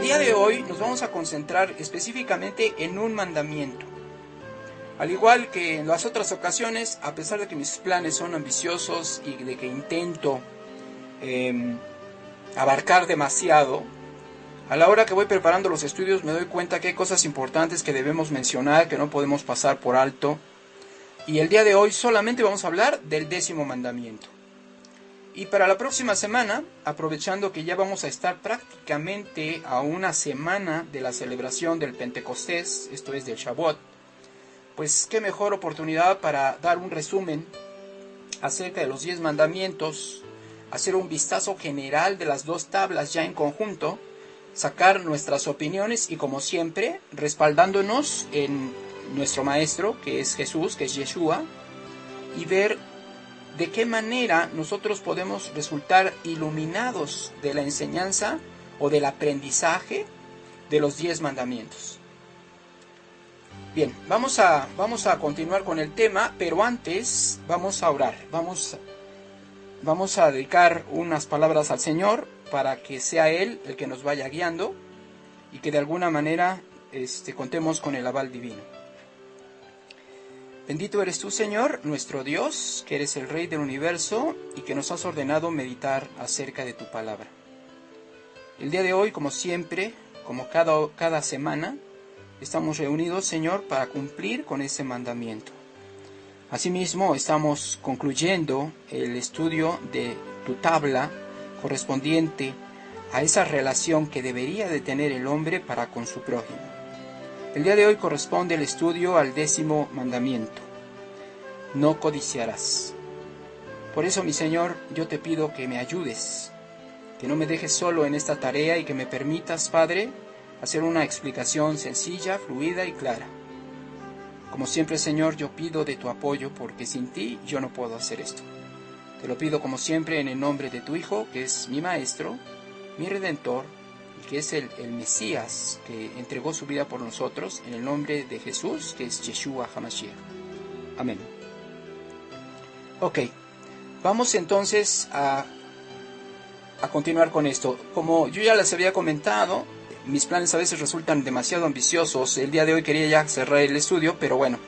día de hoy nos vamos a concentrar específicamente en un mandamiento. Al igual que en las otras ocasiones, a pesar de que mis planes son ambiciosos y de que intento abarcar demasiado, a la hora que voy preparando los estudios me doy cuenta que hay cosas importantes que debemos mencionar, que no podemos pasar por alto. Y el día de hoy solamente vamos a hablar del 10º mandamiento. Y para la próxima semana, aprovechando que ya vamos a estar prácticamente a una semana de la celebración del Pentecostés, esto es del Shavuot, pues qué mejor oportunidad para dar un resumen acerca de los 10 mandamientos, hacer un vistazo general de las 2 tablas ya en conjunto, sacar nuestras opiniones y, como siempre, respaldándonos en nuestro maestro, que es Jesús, que es Yeshua, y ver de qué manera nosotros podemos resultar iluminados de la enseñanza o del aprendizaje de los 10 mandamientos. Bien, vamos a continuar con el tema, pero antes vamos a orar. Vamos a dedicar unas palabras al Señor para que sea Él el que nos vaya guiando y que de alguna manera contemos con el aval divino. Bendito eres tú, Señor, nuestro Dios, que eres el Rey del universo y que nos has ordenado meditar acerca de tu palabra. El día de hoy, como siempre, como cada semana, estamos reunidos, Señor, para cumplir con ese mandamiento. Asimismo, estamos concluyendo el estudio de tu tabla correspondiente a esa relación que debería de tener el hombre para con su prójimo. El día de hoy corresponde el estudio al 10º mandamiento: no codiciarás. Por eso, mi Señor, yo te pido que me ayudes, que no me dejes solo en esta tarea y que me permitas, Padre, hacer una explicación sencilla, fluida y clara. Como siempre, Señor, yo pido de tu apoyo porque sin ti yo no puedo hacer esto. Te lo pido como siempre en el nombre de tu Hijo, que es mi Maestro, mi Redentor, y que es el Mesías que entregó su vida por nosotros, en el nombre de Jesús, que es Yeshua HaMashiach. Amén. Ok, vamos entonces a continuar con esto. Como yo ya les había comentado, mis planes a veces resultan demasiado ambiciosos. El día de hoy quería ya cerrar el estudio, pero bueno,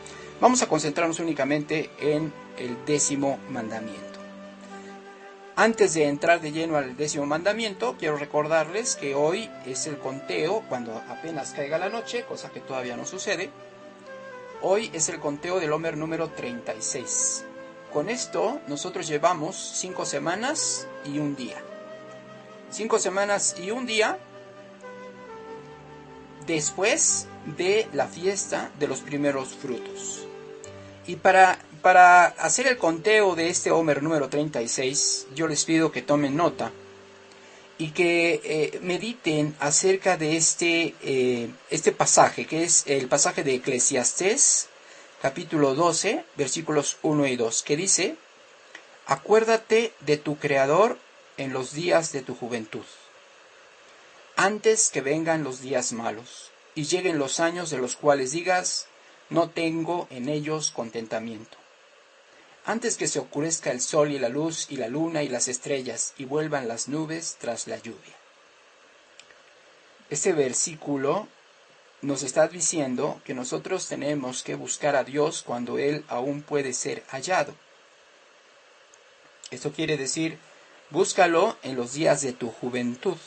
vamos a concentrarnos únicamente en el 10º mandamiento. Antes de entrar de lleno al 10º mandamiento, quiero recordarles que hoy es el conteo, cuando apenas caiga la noche, cosa que todavía no sucede. Hoy es el conteo del Omer número 36. Con esto nosotros llevamos 5 semanas y un día. 5 semanas y un día después de la fiesta de los primeros frutos. Y para hacer el conteo de este Omer número 36, yo les pido que tomen nota y que mediten acerca de este pasaje, que es el pasaje de Eclesiastés, capítulo 12, versículos 1 y 2, que dice: acuérdate de tu Creador en los días de tu juventud, antes que vengan los días malos y lleguen los años de los cuales digas: no tengo en ellos contentamiento. Antes que se oscurezca el sol y la luz y la luna y las estrellas y vuelvan las nubes tras la lluvia. Este versículo nos está diciendo que nosotros tenemos que buscar a Dios cuando Él aún puede ser hallado. Esto quiere decir, búscalo en los días de tu juventud,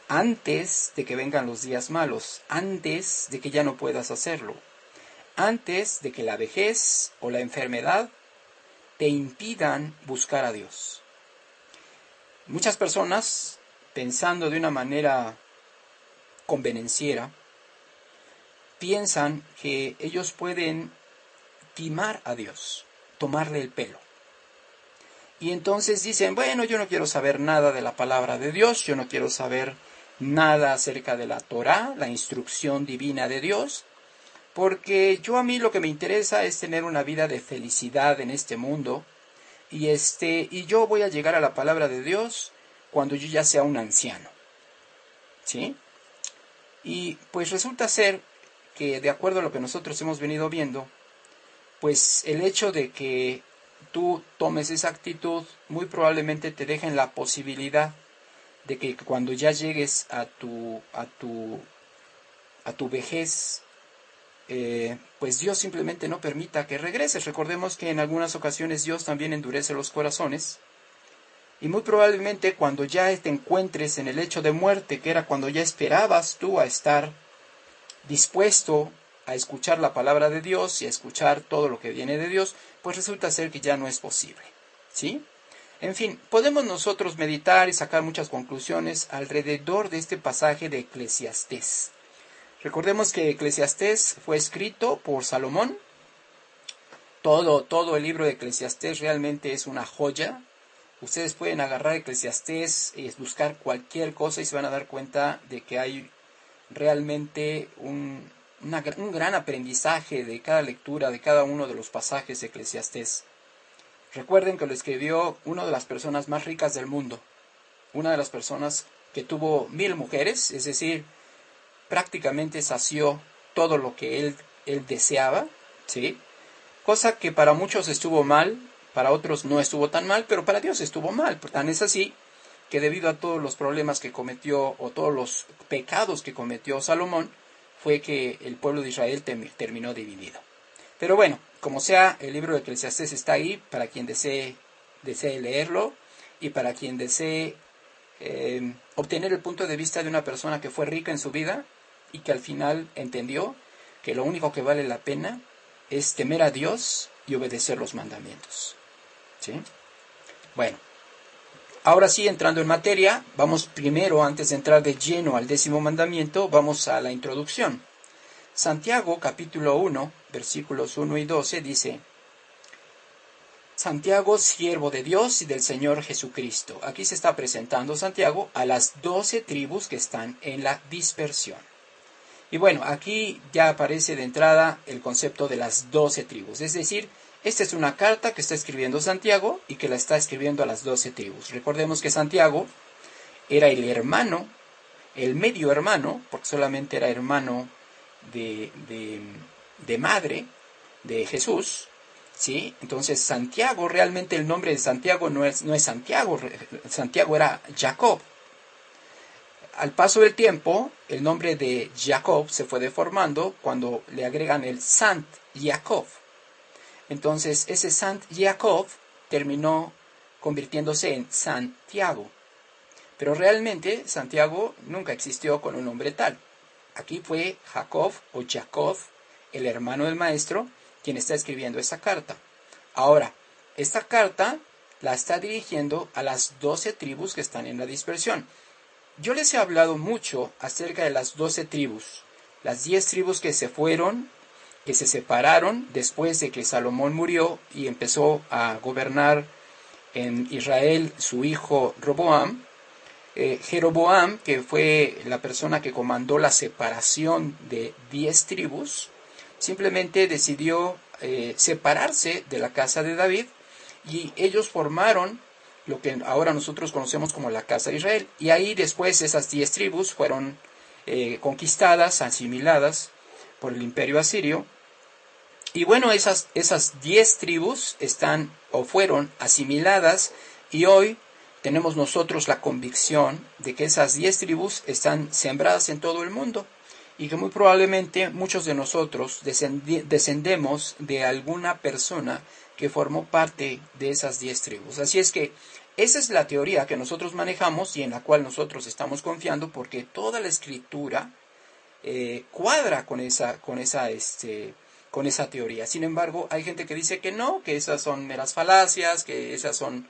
antes de que vengan los días malos, antes de que ya no puedas hacerlo, antes de que la vejez o la enfermedad te impidan buscar a Dios. Muchas personas, pensando de una manera convenenciera, piensan que ellos pueden timar a Dios, tomarle el pelo. Y entonces dicen: bueno, yo no quiero saber nada de la palabra de Dios, yo no quiero saber nada acerca de la Torá, la instrucción divina de Dios, porque a mí lo que me interesa es tener una vida de felicidad en este mundo, y yo voy a llegar a la palabra de Dios cuando yo ya sea un anciano. ¿Sí? Y pues resulta ser que, de acuerdo a lo que nosotros hemos venido viendo, pues el hecho de que tú tomes esa actitud muy probablemente te deje en la posibilidad de que cuando ya llegues a tu vejez, pues Dios simplemente no permita que regreses. Recordemos que en algunas ocasiones Dios también endurece los corazones, y muy probablemente cuando ya te encuentres en el lecho de muerte, que era cuando ya esperabas tú a estar dispuesto a escuchar la palabra de Dios y a escuchar todo lo que viene de Dios, pues resulta ser que ya no es posible, ¿sí? En fin, podemos nosotros meditar y sacar muchas conclusiones alrededor de este pasaje de Eclesiastés. Recordemos que Eclesiastés fue escrito por Salomón. Todo el libro de Eclesiastés realmente es una joya. Ustedes pueden agarrar Eclesiastés y buscar cualquier cosa y se van a dar cuenta de que hay realmente un gran aprendizaje de cada lectura, de cada uno de los pasajes de Eclesiastés. Recuerden que lo escribió una de las personas más ricas del mundo, una de las personas que tuvo 1000 mujeres, es decir, prácticamente sació todo lo que él deseaba, ¿sí? Cosa que para muchos estuvo mal, para otros no estuvo tan mal, pero para Dios estuvo mal. Tan es así que debido a todos los problemas que cometió o todos los pecados que cometió Salomón, fue que el pueblo de Israel terminó dividido. Pero bueno, como sea, el libro de Eclesiastés está ahí para quien desee leerlo y para quien desee obtener el punto de vista de una persona que fue rica en su vida y que al final entendió que lo único que vale la pena es temer a Dios y obedecer los mandamientos. ¿Sí? Bueno, ahora sí, entrando en materia, vamos primero, antes de entrar de lleno al 10º mandamiento, vamos a la introducción. Santiago, capítulo 1, versículos 1 y 12, dice: Santiago, siervo de Dios y del Señor Jesucristo. Aquí se está presentando Santiago a las 12 tribus que están en la dispersión. Y bueno, aquí ya aparece de entrada el concepto de las 12 tribus. Es decir, esta es una carta que está escribiendo Santiago y que la está escribiendo a las 12 tribus. Recordemos que Santiago era el hermano, el medio hermano, porque solamente era hermano de madre de Jesús, ¿sí? Entonces Santiago, realmente el nombre de Santiago no es Santiago, Santiago era Jacob. Al paso del tiempo, el nombre de Jacob se fue deformando cuando le agregan el Sant Jacob. Entonces ese Sant Jacob terminó convirtiéndose en Santiago. Pero realmente Santiago nunca existió con un nombre tal. Aquí fue Jacob o Jacob, el hermano del maestro, quien está escribiendo esta carta. Ahora, esta carta la está dirigiendo a las 12 tribus que están en la dispersión. Yo les he hablado mucho acerca de las 12 tribus, las 10 tribus que se fueron, que se separaron después de que Salomón murió y empezó a gobernar en Israel su hijo Roboam. Jeroboam, que fue la persona que comandó la separación de 10 tribus, simplemente decidió separarse de la casa de David y ellos formaron lo que ahora nosotros conocemos como la casa de Israel. Y ahí después esas 10 tribus fueron conquistadas, asimiladas por el imperio asirio. Y bueno, esas 10 tribus están o fueron asimiladas y hoy tenemos nosotros la convicción de que esas 10 tribus están sembradas en todo el mundo y que muy probablemente muchos de nosotros descendemos de alguna persona que formó parte de esas 10 tribus. Así es que esa es la teoría que nosotros manejamos y en la cual nosotros estamos confiando porque toda la escritura cuadra con esa teoría. Sin embargo, hay gente que dice que no, que esas son meras falacias, que esas son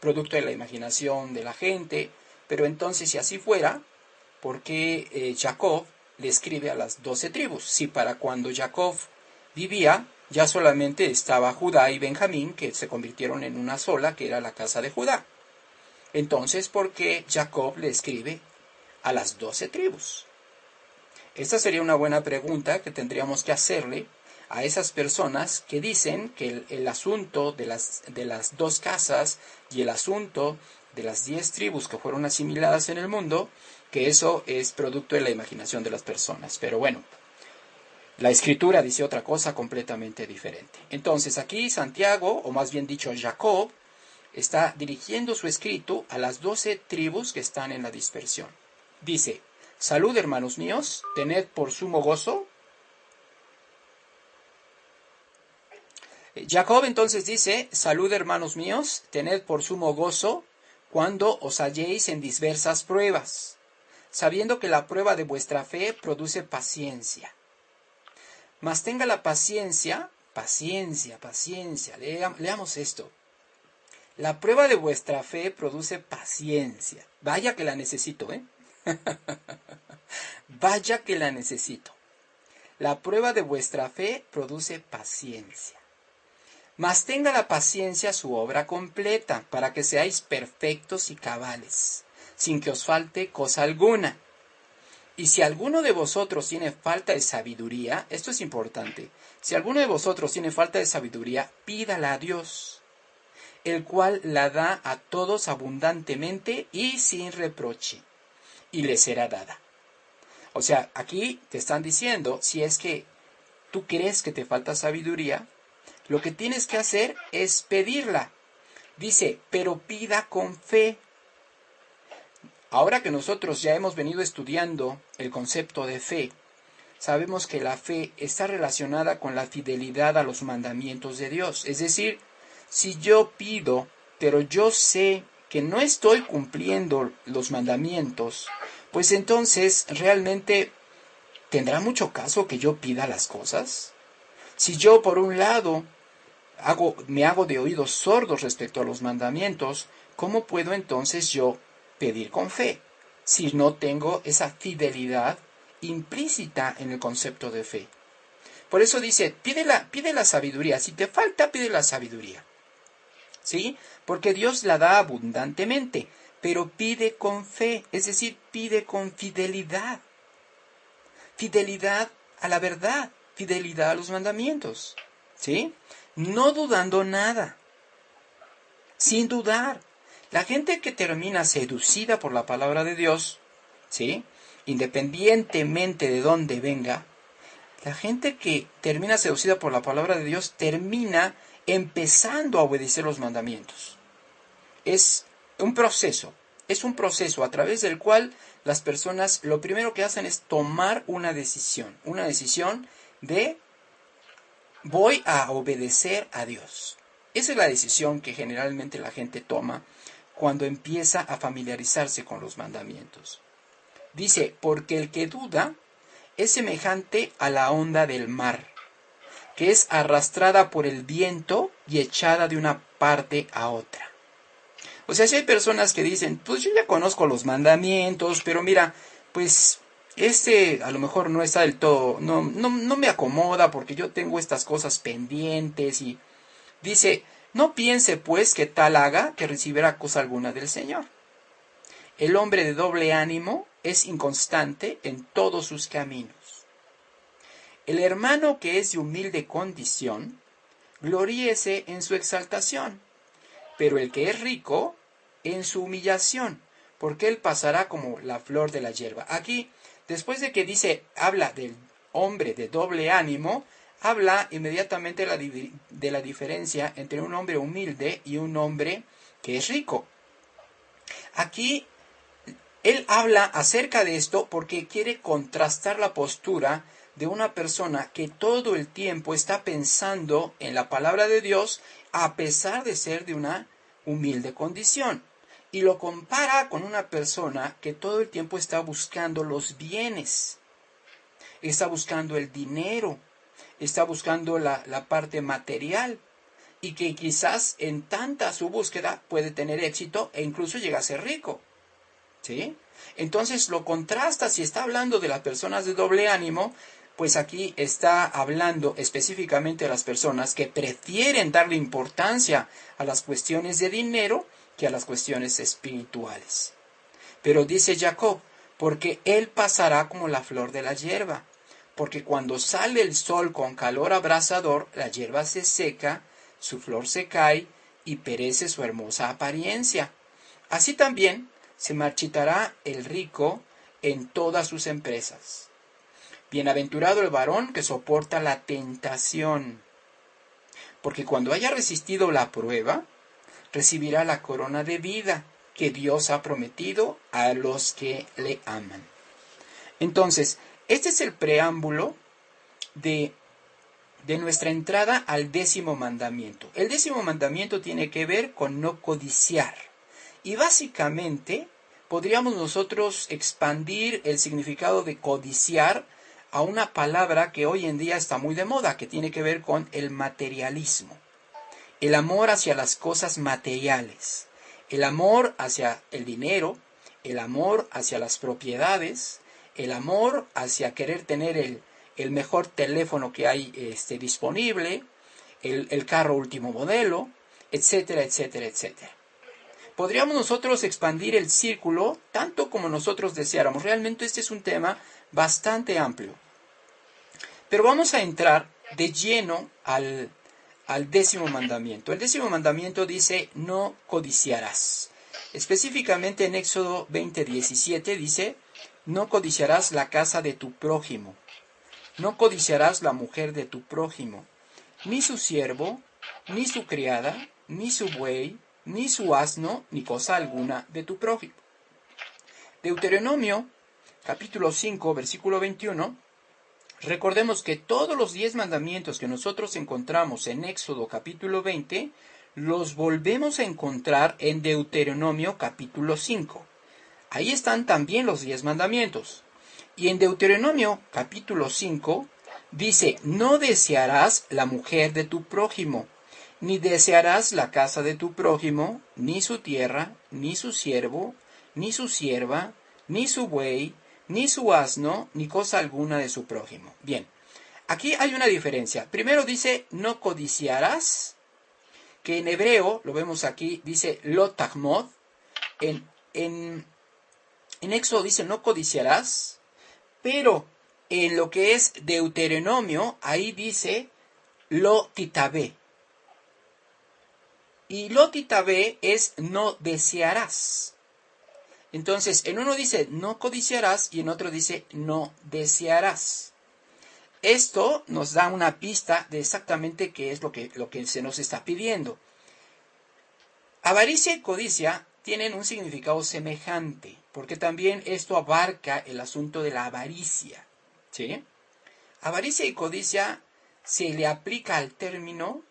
producto de la imaginación de la gente. Pero entonces, si así fuera, ¿por qué Jacob le escribe a las 12 tribus? Si para cuando Jacob vivía, ya solamente estaba Judá y Benjamín, que se convirtieron en una sola, que era la casa de Judá. Entonces, ¿por qué Jacob le escribe a las 12 tribus? Esta sería una buena pregunta que tendríamos que hacerle a esas personas que dicen que el asunto de las 2 casas y el asunto de las 10 tribus que fueron asimiladas en el mundo, que eso es producto de la imaginación de las personas. Pero bueno, la escritura dice otra cosa completamente diferente. Entonces aquí Santiago, o más bien dicho Jacob, está dirigiendo su escrito a las 12 tribus que están en la dispersión. Dice, salud hermanos míos, tened por sumo gozo. Jacob entonces dice, salud hermanos míos, tened por sumo gozo cuando os halléis en diversas pruebas, sabiendo que la prueba de vuestra fe produce paciencia. Mas tenga la paciencia, leamos esto. La prueba de vuestra fe produce paciencia. Vaya que la necesito, ¿eh? Vaya que la necesito. La prueba de vuestra fe produce paciencia. Mas tenga la paciencia su obra completa, para que seáis perfectos y cabales, sin que os falte cosa alguna. Y si alguno de vosotros tiene falta de sabiduría, esto es importante, si alguno de vosotros tiene falta de sabiduría, pídala a Dios, el cual la da a todos abundantemente y sin reproche, y le será dada. O sea, aquí te están diciendo, si es que tú crees que te falta sabiduría, lo que tienes que hacer es pedirla. Dice, pero pida con fe. Ahora que nosotros ya hemos venido estudiando el concepto de fe, sabemos que la fe está relacionada con la fidelidad a los mandamientos de Dios. Es decir, si yo pido, pero yo sé que no estoy cumpliendo los mandamientos, pues entonces realmente ¿tendrá mucho caso que yo pida las cosas? Si yo por un lado me hago de oídos sordos respecto a los mandamientos, ¿cómo puedo entonces yo pedir con fe si no tengo esa fidelidad implícita en el concepto de fe? Por eso dice, pide la sabiduría. Si te falta, pide la sabiduría. ¿Sí? Porque Dios la da abundantemente, pero pide con fe, es decir, pide con fidelidad. Fidelidad a la verdad, fidelidad a los mandamientos. ¿Sí? No dudando nada, sin dudar. La gente que termina seducida por la palabra de Dios, ¿sí? Independientemente de dónde venga, la gente que termina seducida por la palabra de Dios termina empezando a obedecer los mandamientos. Es un proceso a través del cual las personas lo primero que hacen es tomar una decisión de voy a obedecer a Dios. Esa es la decisión que generalmente la gente toma cuando empieza a familiarizarse con los mandamientos. Dice, porque el que duda es semejante a la onda del mar, que es arrastrada por el viento y echada de una parte a otra. O sea, si hay personas que dicen, pues yo ya conozco los mandamientos, pero mira, pues a lo mejor no está del todo, no me acomoda porque yo tengo estas cosas pendientes y dice, no piense pues que tal haga que recibirá cosa alguna del Señor. El hombre de doble ánimo es inconstante en todos sus caminos. El hermano que es de humilde condición, gloríese en su exaltación, pero el que es rico, en su humillación, porque él pasará como la flor de la hierba. Aquí, después de que habla del hombre de doble ánimo, habla inmediatamente de la diferencia entre un hombre humilde y un hombre que es rico. Aquí, él habla acerca de esto porque quiere contrastar la postura de una persona que todo el tiempo está pensando en la palabra de Dios a pesar de ser de una humilde condición. Y lo compara con una persona que todo el tiempo está buscando los bienes, está buscando el dinero, está buscando la parte material y que quizás en tanta su búsqueda puede tener éxito e incluso llega a ser rico. ¿Sí? Entonces lo contrasta. Si está hablando de las personas de doble ánimo, pues aquí está hablando específicamente de las personas que prefieren darle importancia a las cuestiones de dinero que a las cuestiones espirituales. Pero dice Jacob, porque él pasará como la flor de la hierba, porque cuando sale el sol con calor abrasador, la hierba se seca, su flor se cae y perece su hermosa apariencia. Así también se marchitará el rico en todas sus empresas. Bienaventurado el varón que soporta la tentación, porque cuando haya resistido la prueba, recibirá la corona de vida que Dios ha prometido a los que le aman. Entonces, este es el preámbulo de nuestra entrada al 10º mandamiento. El 10º mandamiento tiene que ver con no codiciar. Y básicamente podríamos nosotros expandir el significado de codiciar a una palabra que hoy en día está muy de moda, que tiene que ver con el materialismo. El amor hacia las cosas materiales, el amor hacia el dinero, el amor hacia las propiedades, el amor hacia querer tener el mejor teléfono que hay disponible, el carro último modelo, etcétera, etcétera, etcétera. Podríamos nosotros expandir el círculo tanto como nosotros deseáramos. Realmente este es un tema bastante amplio. Pero vamos a entrar de lleno al 10º mandamiento. El 10º mandamiento dice, no codiciarás. Específicamente en Éxodo 20:17 dice, no codiciarás la casa de tu prójimo. No codiciarás la mujer de tu prójimo, ni su siervo, ni su criada, ni su buey, ni su asno, ni cosa alguna de tu prójimo. Deuteronomio, capítulo 5, versículo 21, recordemos que todos los 10 mandamientos que nosotros encontramos en Éxodo capítulo 20, los volvemos a encontrar en Deuteronomio capítulo 5. Ahí están también los 10 mandamientos. Y en Deuteronomio capítulo 5 dice, no desearás la mujer de tu prójimo, ni desearás la casa de tu prójimo, ni su tierra, ni su siervo, ni su sierva, ni su buey, ni su asno, ni cosa alguna de su prójimo. Bien, aquí hay una diferencia. Primero dice, no codiciarás, que en hebreo, lo vemos aquí, dice lo tachmod. En Éxodo dice, no codiciarás, pero en lo que es Deuteronomio, ahí dice lo titabé. Y lo titabé es no desearás. Entonces, en uno dice no codiciarás y en otro dice no desearás. Esto nos da una pista de exactamente qué es lo que se nos está pidiendo. Avaricia y codicia tienen un significado semejante, porque también esto abarca el asunto de la avaricia, ¿sí? Avaricia y codicia se le aplica al término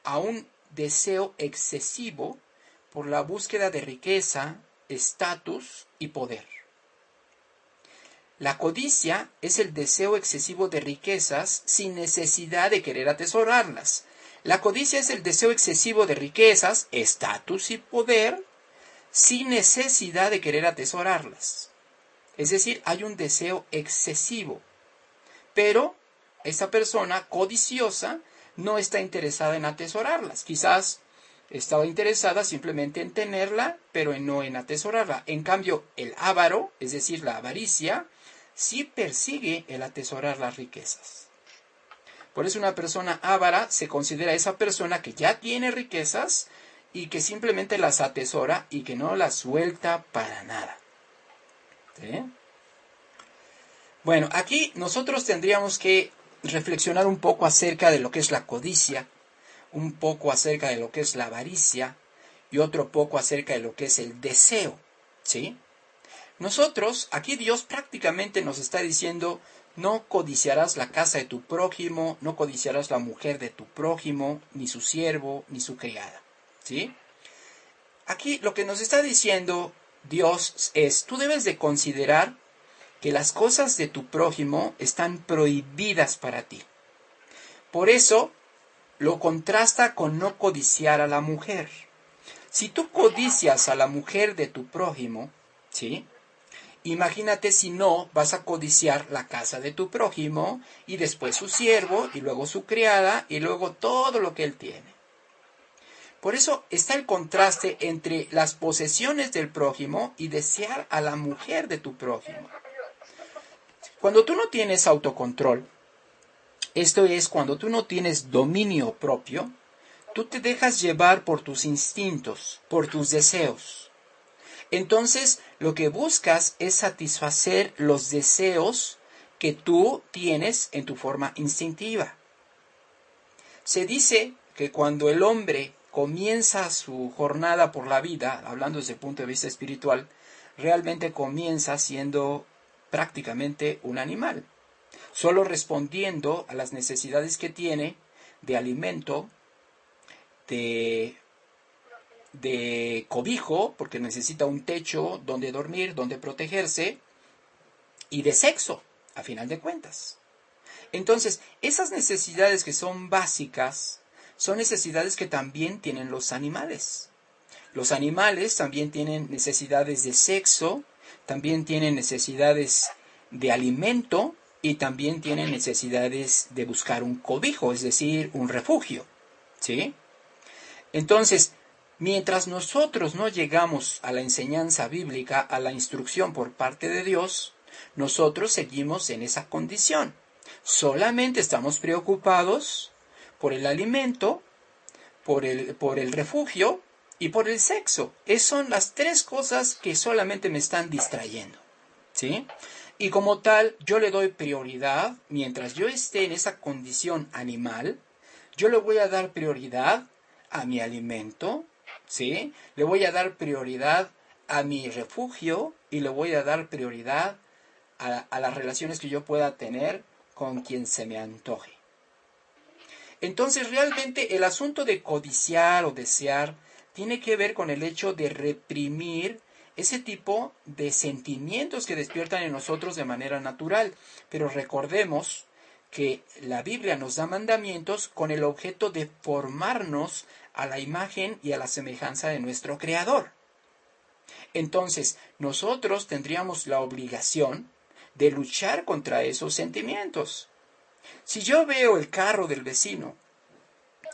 a un deseo excesivo por la búsqueda de riqueza, estatus y poder. La codicia es el deseo excesivo de riquezas sin necesidad de querer atesorarlas. La codicia es el deseo excesivo de riquezas, estatus y poder sin necesidad de querer atesorarlas. Es decir, hay un deseo excesivo. Pero esta persona codiciosa no está interesada en atesorarlas. Quizás estaba interesada simplemente en tenerla, pero no en atesorarla. En cambio, el avaro, es decir, la avaricia, sí persigue el atesorar las riquezas. Por eso una persona avara se considera esa persona que ya tiene riquezas y que simplemente las atesora y que no las suelta para nada. ¿Sí? Bueno, aquí nosotros tendríamos que reflexionar un poco acerca de lo que es la codicia, un poco acerca de lo que es la avaricia y otro poco acerca de lo que es el deseo, ¿sí? Nosotros, aquí Dios prácticamente nos está diciendo, no codiciarás la casa de tu prójimo, no codiciarás la mujer de tu prójimo, ni su siervo, ni su criada, ¿sí? Aquí lo que nos está diciendo Dios es, tú debes de considerar que las cosas de tu prójimo están prohibidas para ti. Por eso, lo contrasta con no codiciar a la mujer. Si tú codicias a la mujer de tu prójimo, ¿sí? Imagínate si no vas a codiciar la casa de tu prójimo y después su siervo y luego su criada y luego todo lo que él tiene. Por eso está el contraste entre las posesiones del prójimo y desear a la mujer de tu prójimo. Cuando tú no tienes autocontrol, esto es, cuando tú no tienes dominio propio, tú te dejas llevar por tus instintos, por tus deseos. Entonces, lo que buscas es satisfacer los deseos que tú tienes en tu forma instintiva. Se dice que cuando el hombre comienza su jornada por la vida, hablando desde el punto de vista espiritual, realmente comienza siendo prácticamente un animal, solo respondiendo a las necesidades que tiene de alimento, de cobijo, porque necesita un techo donde dormir, donde protegerse, y de sexo, a final de cuentas. Entonces, esas necesidades que son básicas, son necesidades que también tienen los animales. Los animales también tienen necesidades de sexo, también tienen necesidades de alimento y también tienen necesidades de buscar un cobijo, es decir, un refugio. ¿Sí? Entonces, mientras nosotros no llegamos a la enseñanza bíblica, a la instrucción por parte de Dios, nosotros seguimos en esa condición. Solamente estamos preocupados por el alimento, por el refugio y por el sexo. Esas son las tres cosas que solamente me están distrayendo. ¿Sí? Y como tal, yo le doy prioridad, mientras yo esté en esa condición animal, yo le voy a dar prioridad a mi alimento, ¿sí? Le voy a dar prioridad a mi refugio y le voy a dar prioridad a las relaciones que yo pueda tener con quien se me antoje. Entonces, realmente el asunto de codiciar o desear tiene que ver con el hecho de reprimir ese tipo de sentimientos que despiertan en nosotros de manera natural. Pero recordemos que la Biblia nos da mandamientos con el objeto de formarnos a la imagen y a la semejanza de nuestro Creador. Entonces, nosotros tendríamos la obligación de luchar contra esos sentimientos. Si yo veo el carro del vecino,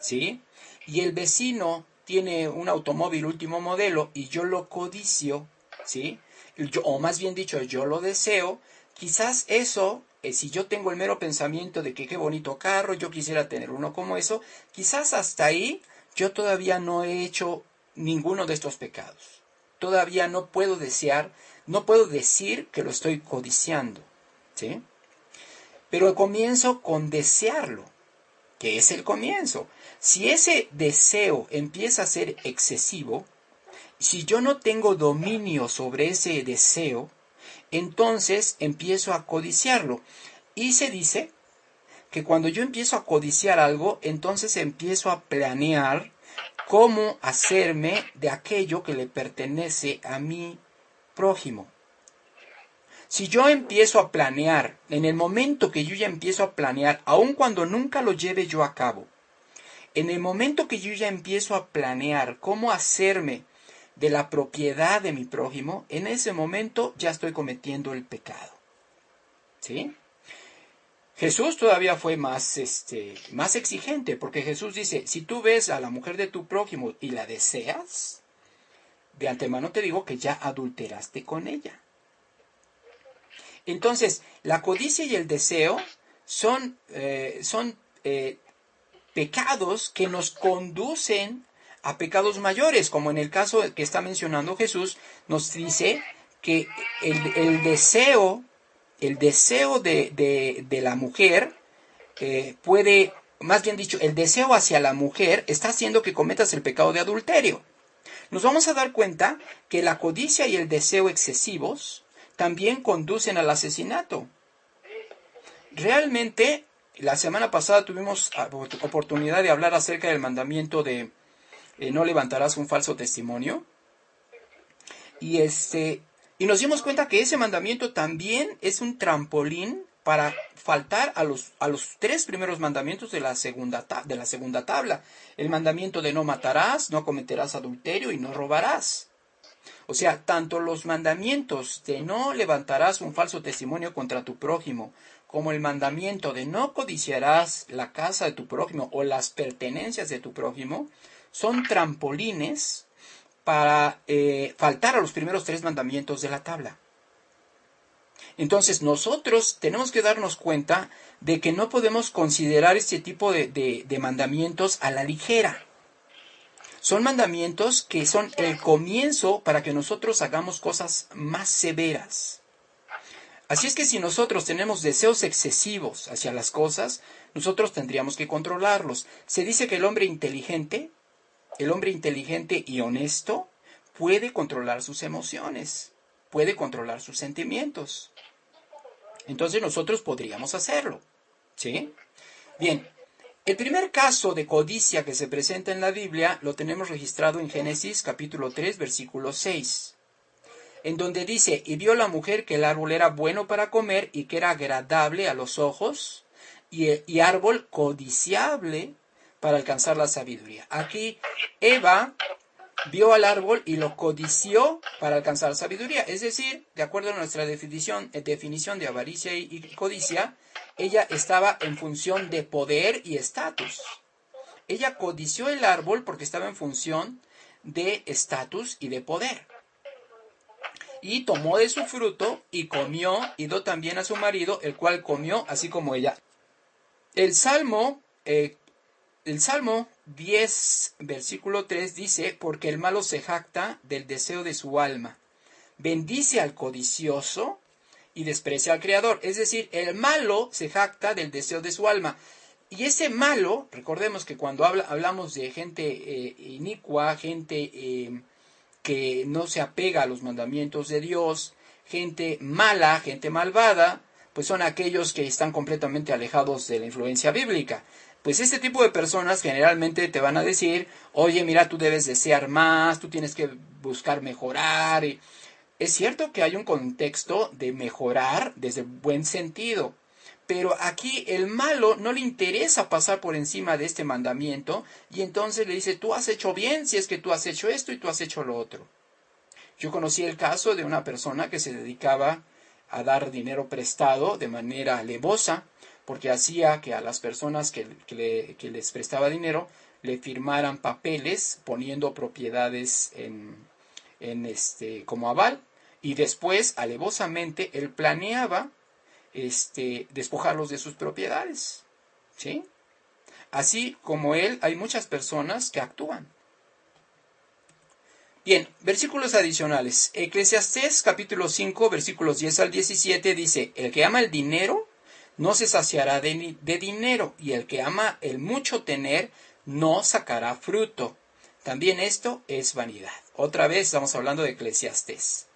¿sí? Y el vecino tiene un automóvil último modelo y yo lo codicio, ¿sí? O más bien dicho, yo lo deseo, quizás eso, si yo tengo el mero pensamiento de que qué bonito carro, yo quisiera tener uno como eso, quizás hasta ahí yo todavía no he hecho ninguno de estos pecados. Todavía no puedo desear, no puedo decir que lo estoy codiciando, ¿sí? Pero comienzo con desearlo, que es el comienzo. Si ese deseo empieza a ser excesivo, si yo no tengo dominio sobre ese deseo, entonces empiezo a codiciarlo. Y se dice que cuando yo empiezo a codiciar algo, entonces empiezo a planear cómo hacerme de aquello que le pertenece a mi prójimo. Si yo empiezo a planear, en el momento que yo ya empiezo a planear, aun cuando nunca lo lleve yo a cabo, en el momento que yo ya empiezo a planear cómo hacerme de la propiedad de mi prójimo, en ese momento ya estoy cometiendo el pecado. ¿Sí? Jesús todavía fue más exigente, porque Jesús dice, si tú ves a la mujer de tu prójimo y la deseas, de antemano te digo que ya adulteraste con ella. Entonces, la codicia y el deseo son pecados que nos conducen a pecados mayores, como en el caso que está mencionando Jesús, nos dice que el deseo de la mujer puede, más bien dicho, el deseo hacia la mujer está haciendo que cometas el pecado de adulterio. Nos vamos a dar cuenta que la codicia y el deseo excesivos también conducen al asesinato. Realmente, la semana pasada tuvimos oportunidad de hablar acerca del mandamiento de no levantarás un falso testimonio. Y nos dimos cuenta que ese mandamiento también es un trampolín para faltar a los tres primeros mandamientos de la segunda tabla. El mandamiento de no matarás, no cometerás adulterio y no robarás. O sea, tanto los mandamientos de no levantarás un falso testimonio contra tu prójimo, como el mandamiento de no codiciarás la casa de tu prójimo o las pertenencias de tu prójimo, son trampolines para faltar a los primeros tres mandamientos de la tabla. Entonces nosotros tenemos que darnos cuenta de que no podemos considerar este tipo de mandamientos a la ligera. Son mandamientos que son el comienzo para que nosotros hagamos cosas más severas. Así es que si nosotros tenemos deseos excesivos hacia las cosas, nosotros tendríamos que controlarlos. Se dice que el hombre inteligente el hombre inteligente y honesto puede controlar sus emociones, puede controlar sus sentimientos. Entonces nosotros podríamos hacerlo, ¿sí? Bien, el primer caso de codicia que se presenta en la Biblia lo tenemos registrado en Génesis capítulo 3, versículo 6, en donde dice, y vio la mujer que el árbol era bueno para comer y que era agradable a los ojos y árbol codiciable para alcanzar la sabiduría. Aquí Eva vio al árbol y lo codició para alcanzar sabiduría. Es decir, de acuerdo a nuestra definición de avaricia y codicia, ella estaba en función de poder y estatus. Ella codició el árbol porque estaba en función de estatus y de poder. Y tomó de su fruto y comió, y dio también a su marido, el cual comió así como ella. El Salmo 10, versículo 3 dice, porque el malo se jacta del deseo de su alma, bendice al codicioso y desprecia al Creador. Es decir, el malo se jacta del deseo de su alma. Y ese malo, recordemos que cuando hablamos de gente inicua, gente que no se apega a los mandamientos de Dios, gente mala, gente malvada, pues son aquellos que están completamente alejados de la influencia bíblica. Pues este tipo de personas generalmente te van a decir, oye, mira, tú debes desear más, tú tienes que buscar mejorar. Y es cierto que hay un contexto de mejorar desde buen sentido, pero aquí el malo no le interesa pasar por encima de este mandamiento y entonces le dice, tú has hecho bien si es que tú has hecho esto y tú has hecho lo otro. Yo conocí el caso de una persona que se dedicaba a dar dinero prestado de manera alevosa, porque hacía que a las personas que les prestaba dinero le firmaran papeles poniendo propiedades como aval, y después alevosamente él planeaba despojarlos de sus propiedades, ¿sí? Así como él, hay muchas personas que actúan. Bien, versículos adicionales. Eclesiastés capítulo 5, versículos 10 al 17 dice, el que ama el dinero no se saciará de dinero, y el que ama el mucho tener no sacará fruto. También esto es vanidad. Otra vez estamos hablando de Eclesiastés.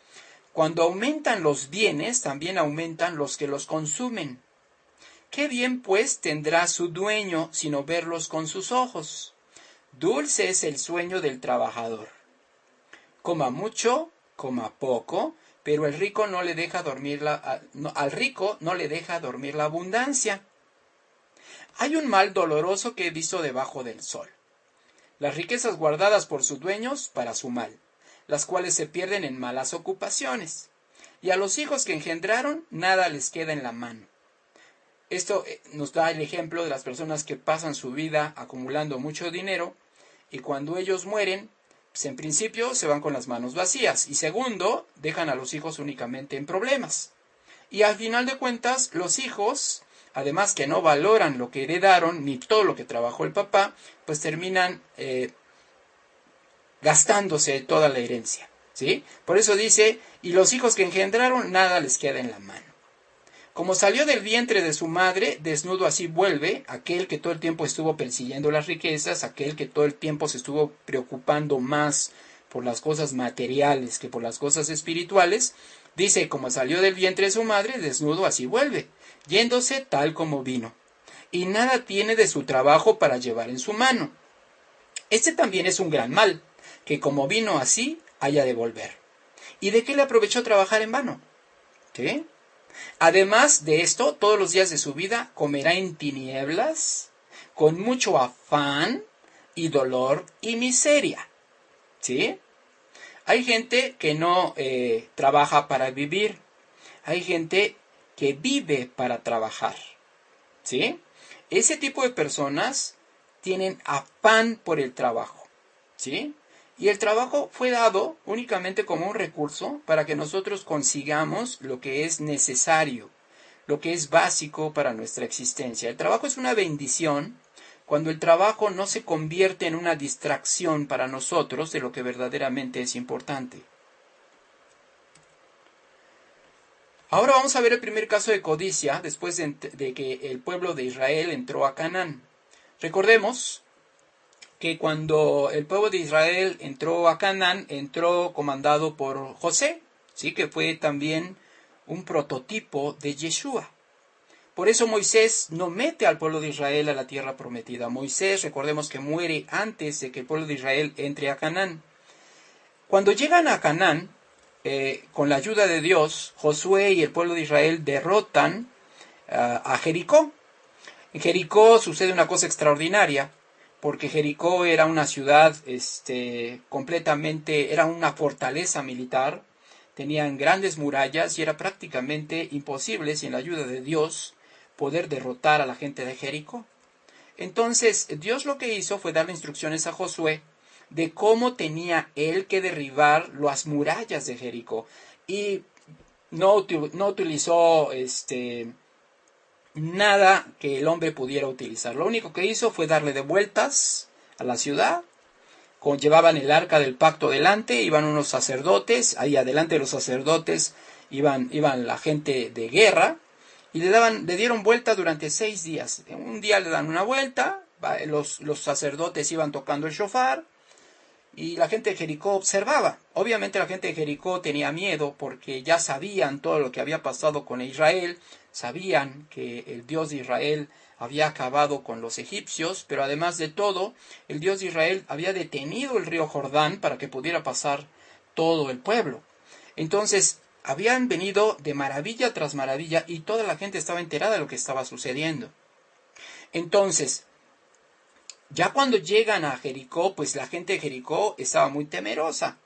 Cuando aumentan los bienes, también aumentan los que los consumen. ¿Qué bien, pues, tendrá su dueño sino verlos con sus ojos? Dulce es el sueño del trabajador. Coma mucho, coma poco, pero el rico no le deja dormir al rico no le deja dormir la abundancia. Hay un mal doloroso que he visto debajo del sol. Las riquezas guardadas por sus dueños para su mal, las cuales se pierden en malas ocupaciones. Y a los hijos que engendraron, nada les queda en la mano. Esto nos da el ejemplo de las personas que pasan su vida acumulando mucho dinero y cuando ellos mueren, pues en principio se van con las manos vacías y segundo, dejan a los hijos únicamente en problemas. Y al final de cuentas, los hijos, además que no valoran lo que heredaron ni todo lo que trabajó el papá, pues terminan gastándose toda la herencia, ¿sí? Por eso dice, y los hijos que engendraron, nada les queda en la mano. Como salió del vientre de su madre, desnudo así vuelve, aquel que todo el tiempo estuvo persiguiendo las riquezas, aquel que todo el tiempo se estuvo preocupando más por las cosas materiales que por las cosas espirituales, dice, como salió del vientre de su madre, desnudo así vuelve, yéndose tal como vino, y nada tiene de su trabajo para llevar en su mano. Este también es un gran mal, que como vino así, haya de volver. ¿Y de qué le aprovechó trabajar en vano? ¿Sí? Además de esto, todos los días de su vida comerá en tinieblas, con mucho afán y dolor y miseria. ¿Sí? Hay gente que no trabaja para vivir. Hay gente que vive para trabajar. ¿Sí? Ese tipo de personas tienen afán por el trabajo. ¿Sí? Y el trabajo fue dado únicamente como un recurso para que nosotros consigamos lo que es necesario, lo que es básico para nuestra existencia. El trabajo es una bendición cuando el trabajo no se convierte en una distracción para nosotros de lo que verdaderamente es importante. Ahora vamos a ver el primer caso de codicia después de que el pueblo de Israel entró a Canaán. Recordemos que cuando el pueblo de Israel entró a Canaán, entró comandado por José, sí, que fue también un prototipo de Yeshua. Por eso Moisés no mete al pueblo de Israel a la tierra prometida. Moisés, recordemos que muere antes de que el pueblo de Israel entre a Canaán. Cuando llegan a Canaán, con la ayuda de Dios, Josué y el pueblo de Israel derrotan a Jericó. En Jericó sucede una cosa extraordinaria, porque Jericó era una ciudad completamente, era una fortaleza militar, tenían grandes murallas y era prácticamente imposible, sin la ayuda de Dios, poder derrotar a la gente de Jericó. Entonces, Dios lo que hizo fue darle instrucciones a Josué de cómo tenía él que derribar las murallas de Jericó. Y no utilizó nada que el hombre pudiera utilizar. Lo único que hizo fue darle de vueltas a la ciudad. Llevaban el arca del pacto delante, iban unos sacerdotes, ahí adelante de los sacerdotes iban la gente de guerra, y le dieron vuelta durante 6 días. Un día le dan una vuelta, los sacerdotes iban tocando el shofar, y la gente de Jericó observaba. Obviamente la gente de Jericó tenía miedo porque ya sabían todo lo que había pasado con Israel, sabían que el Dios de Israel había acabado con los egipcios, pero además de todo, el Dios de Israel había detenido el río Jordán para que pudiera pasar todo el pueblo. Entonces, habían venido de maravilla tras maravilla y toda la gente estaba enterada de lo que estaba sucediendo. Entonces, ya cuando llegan a Jericó, pues la gente de Jericó estaba muy temerosa.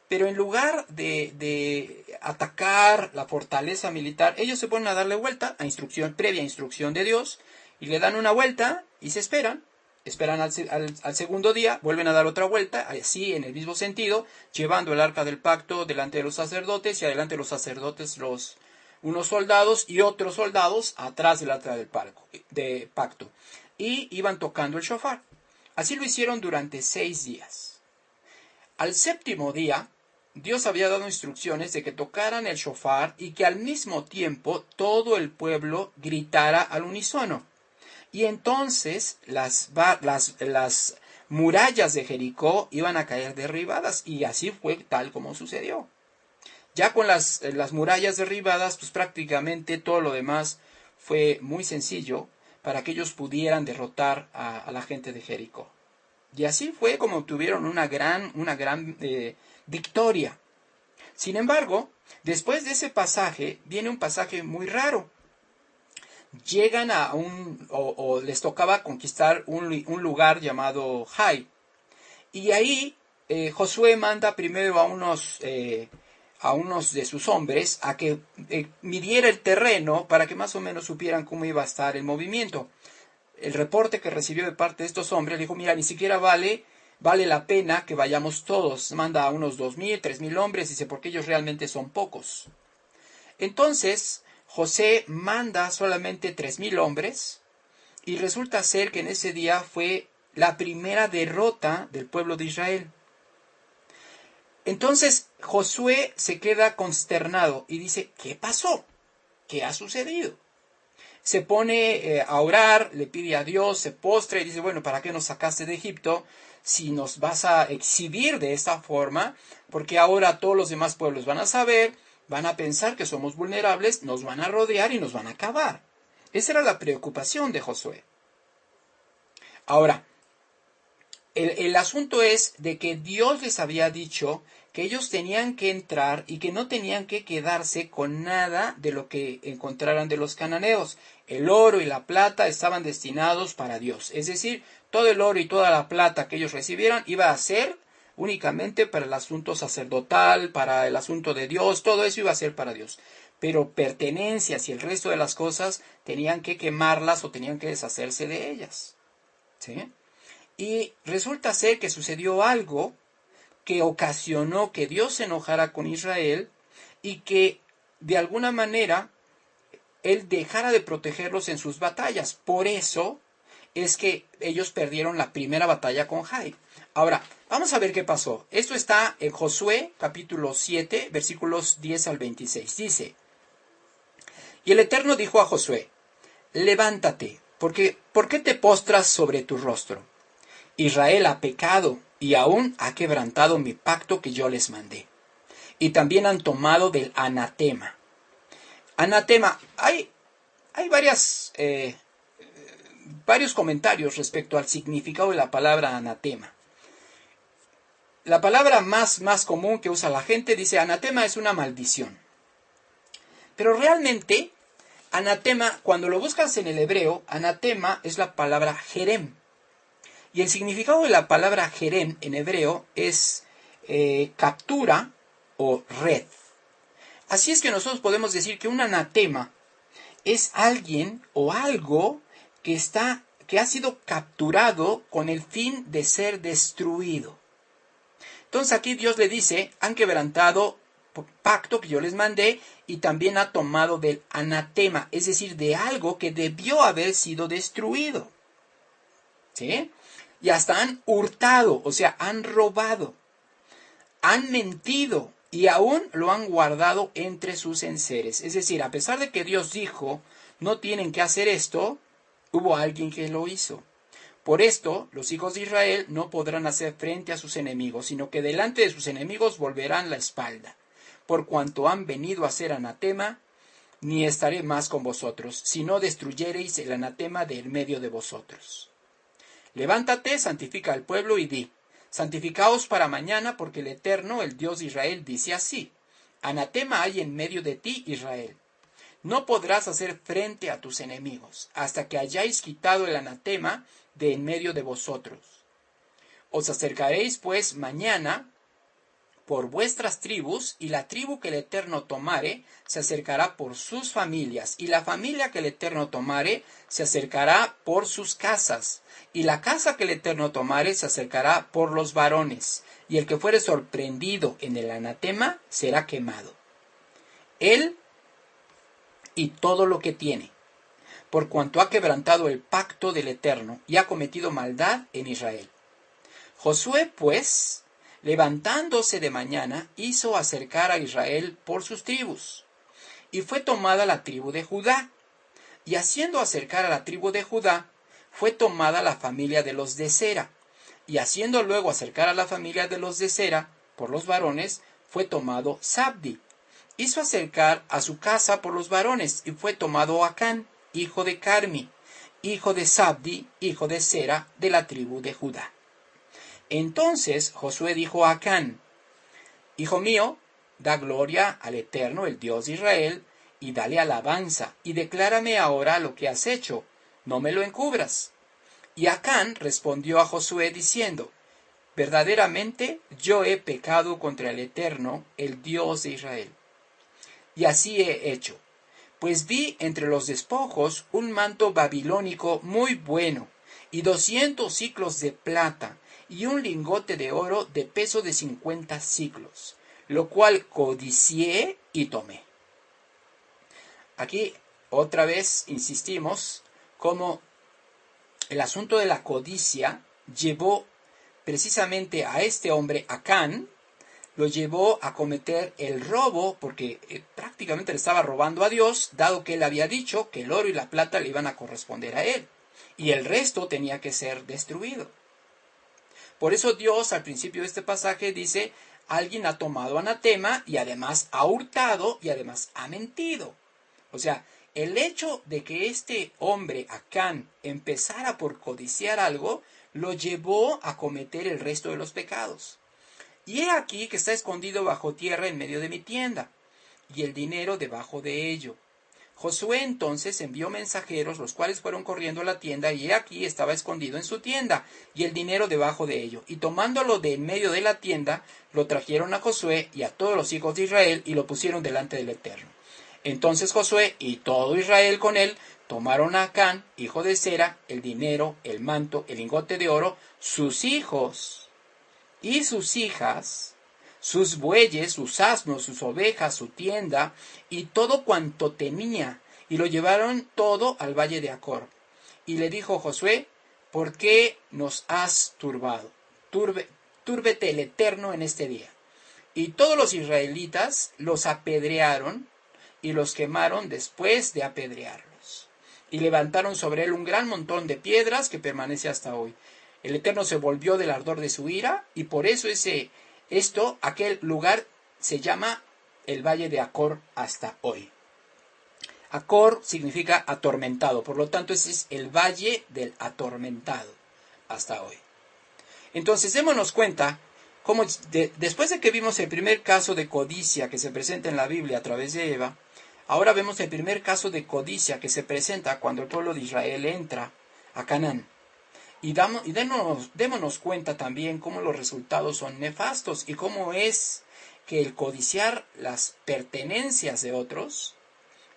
Pero en lugar de atacar la fortaleza militar, ellos se ponen a darle vuelta a previa instrucción de Dios, y le dan una vuelta y se esperan. Esperan al segundo día, vuelven a dar otra vuelta, así en el mismo sentido, llevando el arca del pacto delante de los sacerdotes, y adelante de los sacerdotes unos soldados y otros soldados atrás del arca del pacto. Y iban tocando el shofar. Así lo hicieron durante 6 días. Al séptimo día, Dios había dado instrucciones de que tocaran el shofar y que al mismo tiempo todo el pueblo gritara al unísono. Y entonces las murallas de Jericó iban a caer derribadas, y así fue tal como sucedió. Ya con las murallas derribadas, pues prácticamente todo lo demás fue muy sencillo para que ellos pudieran derrotar a la gente de Jericó. Y así fue como obtuvieron una gran victoria. Sin embargo, después de ese pasaje, viene un pasaje muy raro. Llegan o les tocaba conquistar un lugar llamado Jai. Y ahí Josué manda primero a unos de sus hombres a que midiera el terreno para que más o menos supieran cómo iba a estar el movimiento. El reporte que recibió de parte de estos hombres le dijo: mira, ni siquiera vale la pena que vayamos todos. Manda a unos 2,000, 3,000 hombres, dice, porque ellos realmente son pocos. Entonces José manda solamente 3,000 hombres, y resulta ser que en ese día fue la primera derrota del pueblo de Israel. Entonces Josué se queda consternado y dice: ¿qué pasó? ¿Qué ha sucedido? Se pone a orar, le pide a Dios, se postra y dice: bueno, ¿para qué nos sacaste de Egipto si nos vas a exhibir de esta forma? Porque ahora todos los demás pueblos van a saber, van a pensar que somos vulnerables, nos van a rodear y nos van a acabar. Esa era la preocupación de Josué. Ahora, el asunto es de que Dios les había dicho que ellos tenían que entrar y que no tenían que quedarse con nada de lo que encontraran de los cananeos. El oro y la plata estaban destinados para Dios. Es decir, todo el oro y toda la plata que ellos recibieran iba a ser únicamente para el asunto sacerdotal, para el asunto de Dios, todo eso iba a ser para Dios. Pero pertenencias y el resto de las cosas tenían que quemarlas o tenían que deshacerse de ellas. ¿Sí? Y resulta ser que sucedió algo que ocasionó que Dios se enojara con Israel y que de alguna manera Él dejara de protegerlos en sus batallas. Por eso es que ellos perdieron la primera batalla con Jai. Ahora, vamos a ver qué pasó. Esto está en Josué capítulo 7, versículos 10 al 26. Dice: y el Eterno dijo a Josué: levántate, ¿por qué te postras sobre tu rostro? Israel ha pecado y aún ha quebrantado mi pacto que yo les mandé. Y también han tomado del anatema. Anatema, hay varios comentarios respecto al significado de la palabra anatema. La palabra más común que usa la gente dice anatema es una maldición. Pero realmente, anatema, cuando lo buscas en el hebreo, anatema es la palabra jerem. Y el significado de la palabra jerem en hebreo es captura o red. Así es que nosotros podemos decir que un anatema es alguien o algo que ha sido capturado con el fin de ser destruido. Entonces aquí Dios le dice, han quebrantado pacto que yo les mandé y también ha tomado del anatema, es decir, de algo que debió haber sido destruido. ¿Sí? Y hasta han hurtado, o sea, han robado, han mentido y aún lo han guardado entre sus enseres. Es decir, a pesar de que Dios dijo, no tienen que hacer esto, hubo alguien que lo hizo. Por esto, los hijos de Israel no podrán hacer frente a sus enemigos, sino que delante de sus enemigos volverán la espalda. Por cuanto han venido a ser anatema, ni estaré más con vosotros, si no destruyereis el anatema de en medio de vosotros. Levántate, santifica al pueblo y di, santificaos para mañana, porque el Eterno, el Dios de Israel, dice así, anatema hay en medio de ti, Israel. No podrás hacer frente a tus enemigos, hasta que hayáis quitado el anatema de en medio de vosotros. Os acercaréis, pues, mañana por vuestras tribus, y la tribu que el Eterno tomare se acercará por sus familias, y la familia que el Eterno tomare se acercará por sus casas, y la casa que el Eterno tomare se acercará por los varones, y el que fuere sorprendido en el anatema será quemado. Él y todo lo que tiene, por cuanto ha quebrantado el pacto del Eterno y ha cometido maldad en Israel. Josué, pues, levantándose de mañana, hizo acercar a Israel por sus tribus, y fue tomada la tribu de Judá, y haciendo acercar a la tribu de Judá, fue tomada la familia de los de Sera, y haciendo luego acercar a la familia de los de Sera, por los varones, fue tomado Zabdi. Hizo acercar a su casa por los varones, y fue tomado Acán, hijo de Carmi, hijo de Zabdi, hijo de Sera, de la tribu de Judá. Entonces Josué dijo a Acán, hijo mío, da gloria al Eterno, el Dios de Israel, y dale alabanza, y declárame ahora lo que has hecho, no me lo encubras. Y Acán respondió a Josué diciendo, verdaderamente yo he pecado contra el Eterno, el Dios de Israel. Y así he hecho, pues vi entre los despojos un manto babilónico muy bueno, y 200 siclos de plata, y un lingote de oro de peso de 50 siclos, lo cual codicié y tomé. Aquí otra vez insistimos cómo el asunto de la codicia llevó precisamente a este hombre, Acán, lo llevó a cometer el robo, porque prácticamente le estaba robando a Dios, dado que él había dicho que el oro y la plata le iban a corresponder a él, y el resto tenía que ser destruido. Por eso Dios al principio de este pasaje dice, alguien ha tomado anatema y además ha hurtado y además ha mentido. O sea, el hecho de que este hombre, Acán, empezara por codiciar algo, lo llevó a cometer el resto de los pecados. Y he aquí que está escondido bajo tierra en medio de mi tienda, y el dinero debajo de ello. Josué entonces envió mensajeros, los cuales fueron corriendo a la tienda, y he aquí estaba escondido en su tienda, y el dinero debajo de ello. Y tomándolo de en medio de la tienda, lo trajeron a Josué y a todos los hijos de Israel, y lo pusieron delante del Eterno. Entonces Josué y todo Israel con él tomaron a Acán, hijo de Sera, el dinero, el manto, el lingote de oro, sus hijos y sus hijas, sus bueyes, sus asnos, sus ovejas, su tienda, y todo cuanto tenía, y lo llevaron todo al valle de Acor. Y le dijo Josué, ¿por qué nos has turbado? Túrbete el Eterno en este día. Y todos los israelitas los apedrearon, y los quemaron después de apedrearlos. Y levantaron sobre él un gran montón de piedras que permanece hasta hoy. El Eterno se volvió del ardor de su ira y por eso aquel lugar se llama el Valle de Acor hasta hoy. Acor significa atormentado, por lo tanto ese es el Valle del Atormentado hasta hoy. Entonces démonos cuenta cómo después de que vimos el primer caso de codicia que se presenta en la Biblia a través de Eva, ahora vemos el primer caso de codicia que se presenta cuando el pueblo de Israel entra a Canaán. Y démonos cuenta también cómo los resultados son nefastos y cómo es que el codiciar las pertenencias de otros,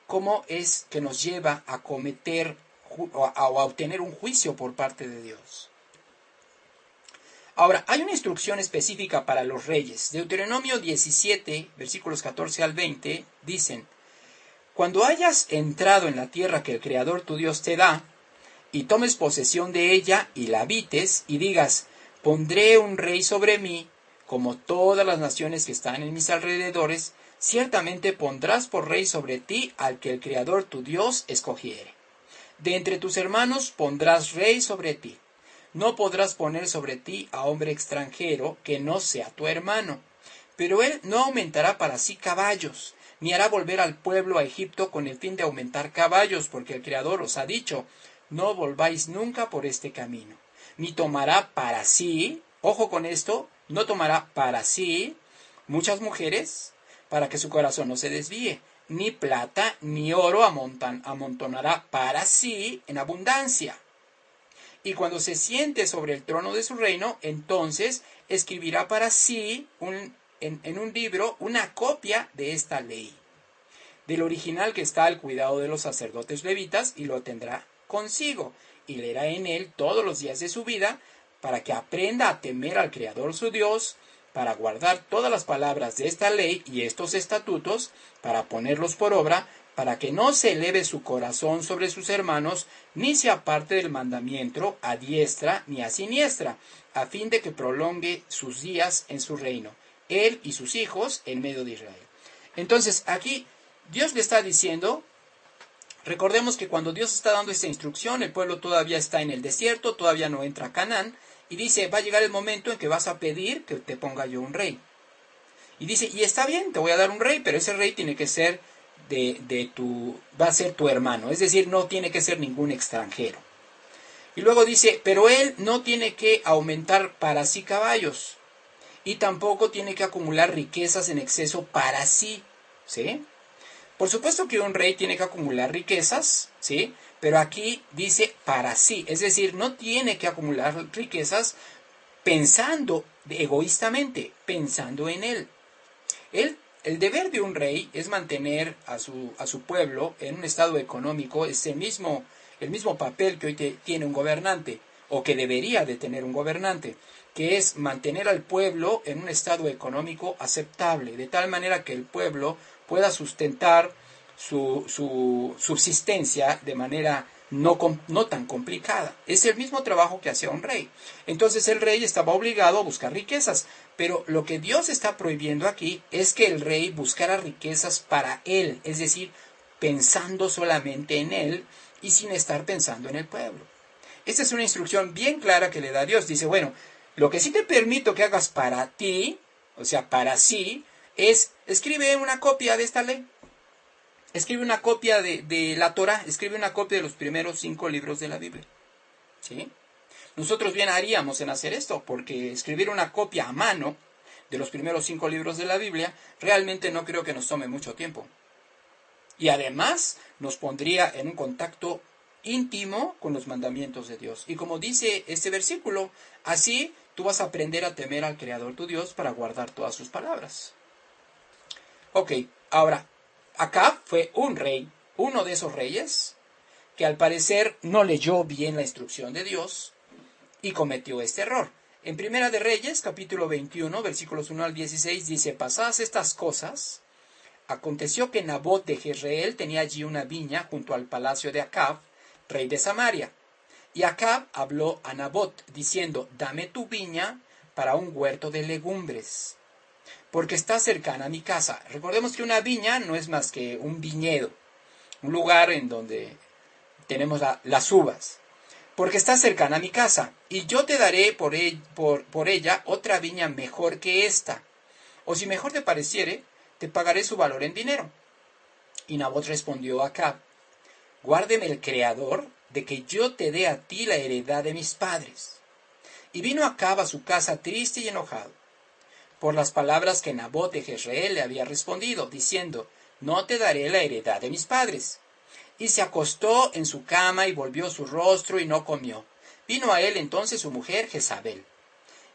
cómo es que nos lleva a cometer o a obtener un juicio por parte de Dios. Ahora, hay una instrucción específica para los reyes. Deuteronomio 17, versículos 14 al 20, dicen: Cuando hayas entrado en la tierra que el Creador tu Dios te da, y tomes posesión de ella y la habites, y digas: pondré un rey sobre mí, como todas las naciones que están en mis alrededores, ciertamente pondrás por rey sobre ti al que el Creador tu Dios escogiere. De entre tus hermanos pondrás rey sobre ti. No podrás poner sobre ti a hombre extranjero que no sea tu hermano. Pero él no aumentará para sí caballos, ni hará volver al pueblo a Egipto con el fin de aumentar caballos, porque el Creador os ha dicho: no volváis nunca por este camino. Ni tomará para sí, ojo con esto, no tomará para sí muchas mujeres, para que su corazón no se desvíe. Ni plata ni oro amontonará para sí en abundancia. Y cuando se siente sobre el trono de su reino, entonces escribirá para sí en un libro una copia de esta ley, del original que está al cuidado de los sacerdotes levitas, y lo tendrá consigo, y leerá en él todos los días de su vida, para que aprenda a temer al Creador su Dios, para guardar todas las palabras de esta ley y estos estatutos, para ponerlos por obra, para que no se eleve su corazón sobre sus hermanos, ni se aparte del mandamiento a diestra ni a siniestra, a fin de que prolongue sus días en su reino, él y sus hijos en medio de Israel. Entonces, aquí Dios le está diciendo, recordemos que cuando Dios está dando esta instrucción, el pueblo todavía está en el desierto, todavía no entra a Canaán, y dice: va a llegar el momento en que vas a pedir que te ponga yo un rey. Y dice: y está bien, te voy a dar un rey, pero ese rey tiene que ser va a ser tu hermano, es decir, no tiene que ser ningún extranjero. Y luego dice: pero él no tiene que aumentar para sí caballos, y tampoco tiene que acumular riquezas en exceso para sí, ¿sí? Por supuesto que un rey tiene que acumular riquezas, ¿sí? Pero aquí dice para sí, es decir, no tiene que acumular riquezas pensando egoístamente, pensando en él. El deber de un rey es mantener a su pueblo en un estado económico, es el mismo papel que hoy tiene un gobernante, o que debería de tener un gobernante, que es mantener al pueblo en un estado económico aceptable, de tal manera que el pueblo pueda sustentar su subsistencia de manera no tan complicada. Es el mismo trabajo que hacía un rey. Entonces el rey estaba obligado a buscar riquezas, pero lo que Dios está prohibiendo aquí es que el rey buscara riquezas para él, es decir, pensando solamente en él y sin estar pensando en el pueblo. Esta es una instrucción bien clara que le da Dios. Dice: bueno, lo que sí te permito que hagas para ti, o sea, para sí, es escribe una copia de esta ley. Escribe una copia de la Torah, escribe una copia de los primeros 5 libros de la Biblia. ¿Sí? Nosotros bien haríamos en hacer esto, porque escribir una copia a mano de los primeros 5 libros de la Biblia realmente no creo que nos tome mucho tiempo. Y además nos pondría en un contacto íntimo con los mandamientos de Dios. Y como dice este versículo, así tú vas a aprender a temer al Creador tu Dios para guardar todas sus palabras. Ok, ahora, Acab fue un rey, uno de esos reyes, que al parecer no leyó bien la instrucción de Dios y cometió este error. En Primera de Reyes, capítulo 21, versículos 1 al 16, dice: pasadas estas cosas, aconteció que Nabot de Jezreel tenía allí una viña junto al palacio de Acab, rey de Samaria. Y Acab habló a Nabot, diciendo: dame tu viña para un huerto de legumbres, porque está cercana a mi casa. Recordemos que una viña no es más que un viñedo, un lugar en donde tenemos las uvas. porque está cercana a mi casa, y yo te daré por ella otra viña mejor que esta. O si mejor te pareciere, te pagaré su valor en dinero. Y Nabot respondió a Acab: guárdeme el Creador de que yo te dé a ti la heredad de mis padres. Y vino Acab a su casa triste y enojado, por las palabras que Nabot de Jezreel le había respondido, diciendo: no te daré la heredad de mis padres. Y se acostó en su cama y volvió su rostro y no comió. Vino a él entonces su mujer Jezabel,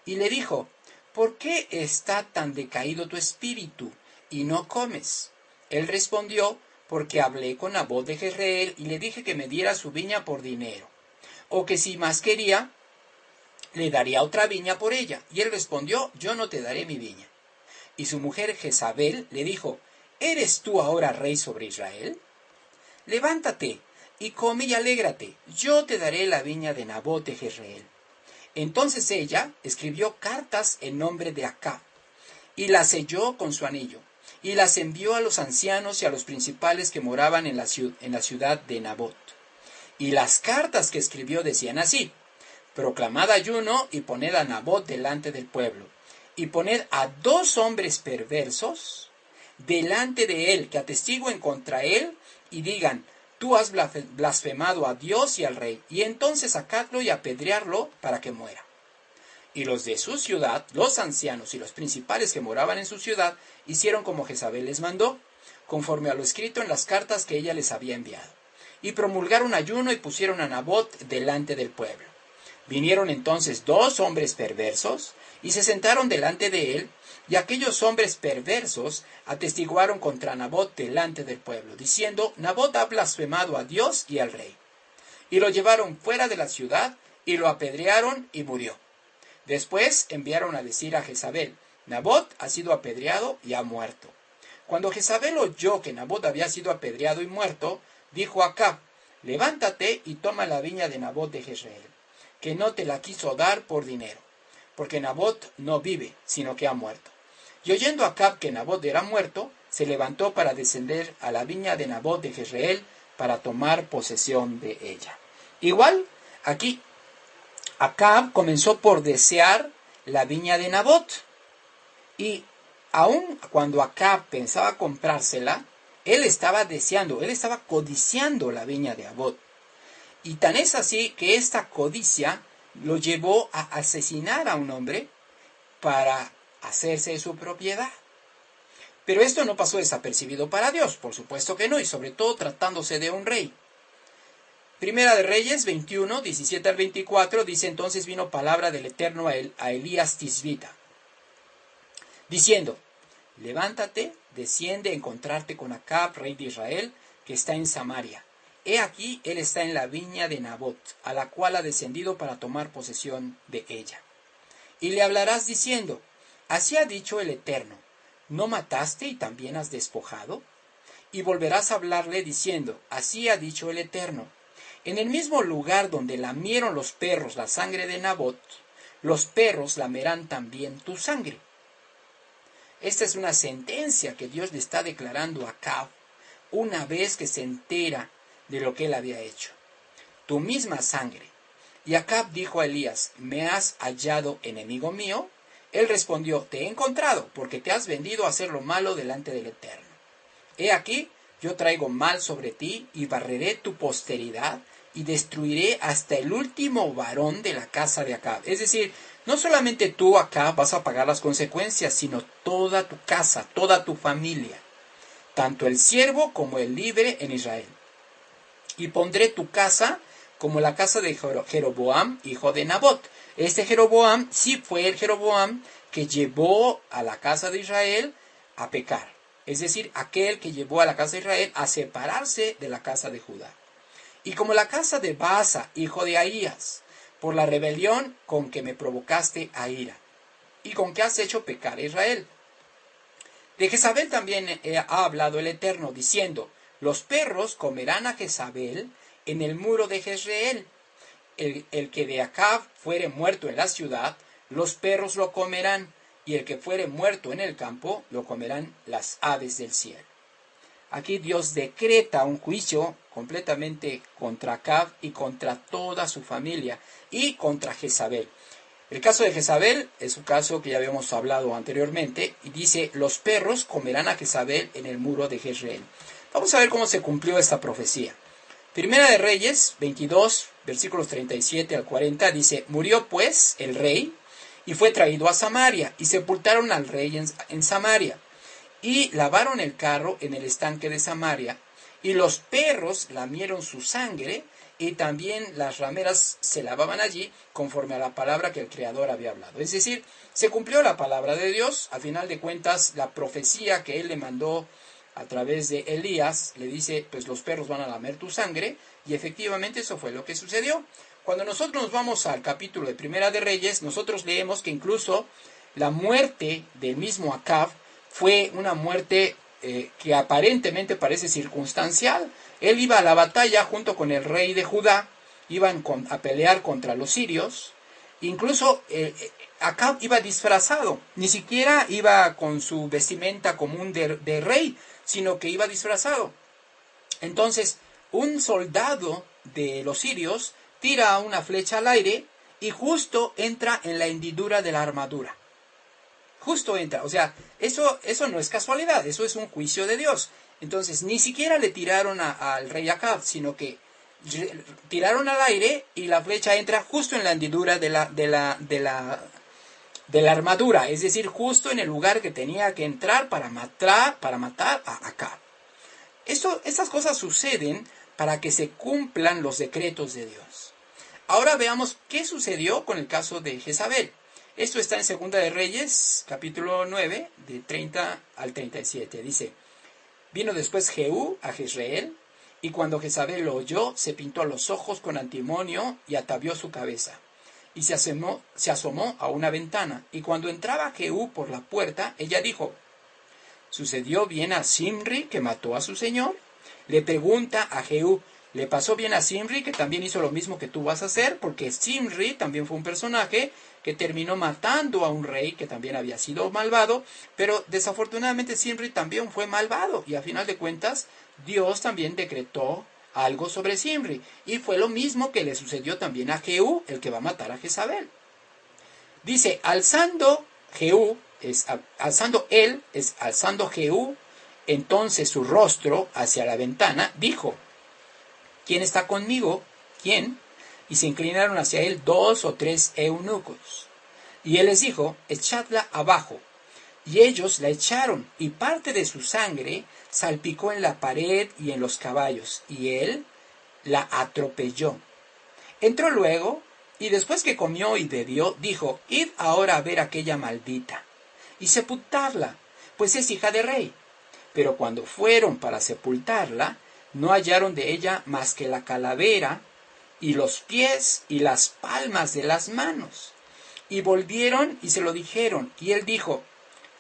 y le dijo: ¿por qué está tan decaído tu espíritu, y no comes? Él respondió: porque hablé con Nabot de Jezreel, y le dije que me diera su viña por dinero, o que si más quería, le daría otra viña por ella. Y él respondió: yo no te daré mi viña. Y su mujer Jezabel le dijo: ¿eres tú ahora rey sobre Israel? Levántate, y come y alégrate, yo te daré la viña de Nabot de Jezreel. Entonces ella escribió cartas en nombre de Acab, y las selló con su anillo, y las envió a los ancianos y a los principales que moraban en la ciudad de Nabot. Y las cartas que escribió decían así: proclamad ayuno y poned a Nabot delante del pueblo, y poned a 2 hombres perversos delante de él, que atestiguen contra él, y digan: tú has blasfemado a Dios y al rey, y entonces sacadlo y apedrearlo para que muera. Y los de su ciudad, los ancianos y los principales que moraban en su ciudad, hicieron como Jezabel les mandó, conforme a lo escrito en las cartas que ella les había enviado. Y promulgaron ayuno y pusieron a Nabot delante del pueblo. Vinieron entonces 2 hombres perversos, y se sentaron delante de él, y aquellos hombres perversos atestiguaron contra Nabot delante del pueblo, diciendo: Nabot ha blasfemado a Dios y al rey. Y lo llevaron fuera de la ciudad, y lo apedrearon, y murió. Después enviaron a decir a Jezabel: Nabot ha sido apedreado y ha muerto. Cuando Jezabel oyó que Nabot había sido apedreado y muerto, dijo a Acab: levántate y toma la viña de Nabot de Jezreel, que no te la quiso dar por dinero, porque Nabot no vive, sino que ha muerto. Y oyendo Acab que Nabot era muerto, se levantó para descender a la viña de Nabot de Jezreel para tomar posesión de ella. Igual, aquí, Acab comenzó por desear la viña de Nabot. Y aun cuando Acab pensaba comprársela, él estaba deseando, él estaba codiciando la viña de Nabot. Y tan es así que esta codicia lo llevó a asesinar a un hombre para hacerse de su propiedad. Pero esto no pasó desapercibido para Dios, por supuesto que no, y sobre todo tratándose de un rey. Primera de Reyes 21, 17 al 24, dice: entonces vino palabra del Eterno a Elías Tisbita, diciendo: levántate, desciende a encontrarte con Acab, rey de Israel, que está en Samaria. He aquí, él está en la viña de Nabot, a la cual ha descendido para tomar posesión de ella. Y le hablarás diciendo: así ha dicho el Eterno, ¿no mataste y también has despojado? Y volverás a hablarle diciendo: así ha dicho el Eterno, en el mismo lugar donde lamieron los perros la sangre de Nabot, los perros lamerán también tu sangre. Esta es una sentencia que Dios le está declarando a Acab una vez que se entera de lo que él había hecho. Tu misma sangre. Y Acab dijo a Elías: ¿me has hallado enemigo mío? Él respondió: te he encontrado, porque te has vendido a hacer lo malo delante del Eterno. He aquí, yo traigo mal sobre ti, y barreré tu posteridad, y destruiré hasta el último varón de la casa de Acab. Es decir, no solamente tú, Acab, vas a pagar las consecuencias, sino toda tu casa, toda tu familia, tanto el siervo como el libre en Israel. Y pondré tu casa como la casa de Jeroboam, hijo de Nabot. Este Jeroboam sí fue el Jeroboam que llevó a la casa de Israel a pecar. Es decir, aquel que llevó a la casa de Israel a separarse de la casa de Judá. Y como la casa de Baasa, hijo de Ahías, por la rebelión con que me provocaste a ira, y con que has hecho pecar a Israel. De Jezabel también ha hablado el Eterno, diciendo: los perros comerán a Jezabel en el muro de Jezreel. El que de Acab fuere muerto en la ciudad, los perros lo comerán, y el que fuere muerto en el campo, lo comerán las aves del cielo. Aquí Dios decreta un juicio completamente contra Acab y contra toda su familia y contra Jezabel. El caso de Jezabel es un caso que ya habíamos hablado anteriormente y dice, los perros comerán a Jezabel en el muro de Jezreel. Vamos a ver cómo se cumplió esta profecía. Primera de Reyes 22, versículos 37 al 40 dice, murió pues el rey y fue traído a Samaria y sepultaron al rey en Samaria y lavaron el carro en el estanque de Samaria y los perros lamieron su sangre y también las rameras se lavaban allí conforme a la palabra que el Creador había hablado. Es decir, se cumplió la palabra de Dios. A final de cuentas, la profecía que él le mandó a través de Elías, le dice, pues los perros van a lamer tu sangre, y efectivamente eso fue lo que sucedió. Cuando nosotros nos vamos al capítulo de Primera de Reyes, nosotros leemos que incluso la muerte del mismo Acab fue una muerte que aparentemente parece circunstancial. Él iba a la batalla junto con el rey de Judá, iban a pelear contra los sirios, incluso Acab iba disfrazado, ni siquiera iba con su vestimenta común de rey, sino que iba disfrazado. Entonces, un soldado de los sirios tira una flecha al aire y justo entra en la hendidura de la armadura. Justo entra, o sea, eso no es casualidad, eso es un juicio de Dios. Entonces, ni siquiera le tiraron al rey Acab, sino que tiraron al aire y la flecha entra justo en la hendidura de la armadura, es decir, justo en el lugar que tenía que entrar para matar a Acab. Estas cosas suceden para que se cumplan los decretos de Dios. Ahora veamos qué sucedió con el caso de Jezabel. Esto está en Segunda de Reyes, capítulo 9, de 30 al 37. Dice, vino después Jehú a Jezreel, y cuando Jezabel lo oyó, se pintó los ojos con antimonio y atavió su cabeza. Y se asomó a una ventana, y cuando entraba Jehú por la puerta, ella dijo, ¿sucedió bien a Zimri que mató a su señor? Le pregunta a Jehú, ¿le pasó bien a Zimri que también hizo lo mismo que tú vas a hacer? Porque Zimri también fue un personaje que terminó matando a un rey que también había sido malvado, pero desafortunadamente Zimri también fue malvado, y a final de cuentas Dios también decretó algo sobre Zimri, y fue lo mismo que le sucedió también a Jehú, el que va a matar a Jezabel. Dice, alzando Jehú entonces su rostro hacia la ventana, dijo, ¿quién está conmigo? ¿Quién? Y se inclinaron hacia él 2 o 3 eunucos. Y él les dijo, echadla abajo. Y ellos la echaron, y parte de su sangre salpicó en la pared y en los caballos, y él la atropelló. Entró luego, y después que comió y bebió, dijo, id ahora a ver a aquella maldita, y sepultarla, pues es hija de rey. Pero cuando fueron para sepultarla, no hallaron de ella más que la calavera, y los pies y las palmas de las manos. Y volvieron y se lo dijeron, y él dijo,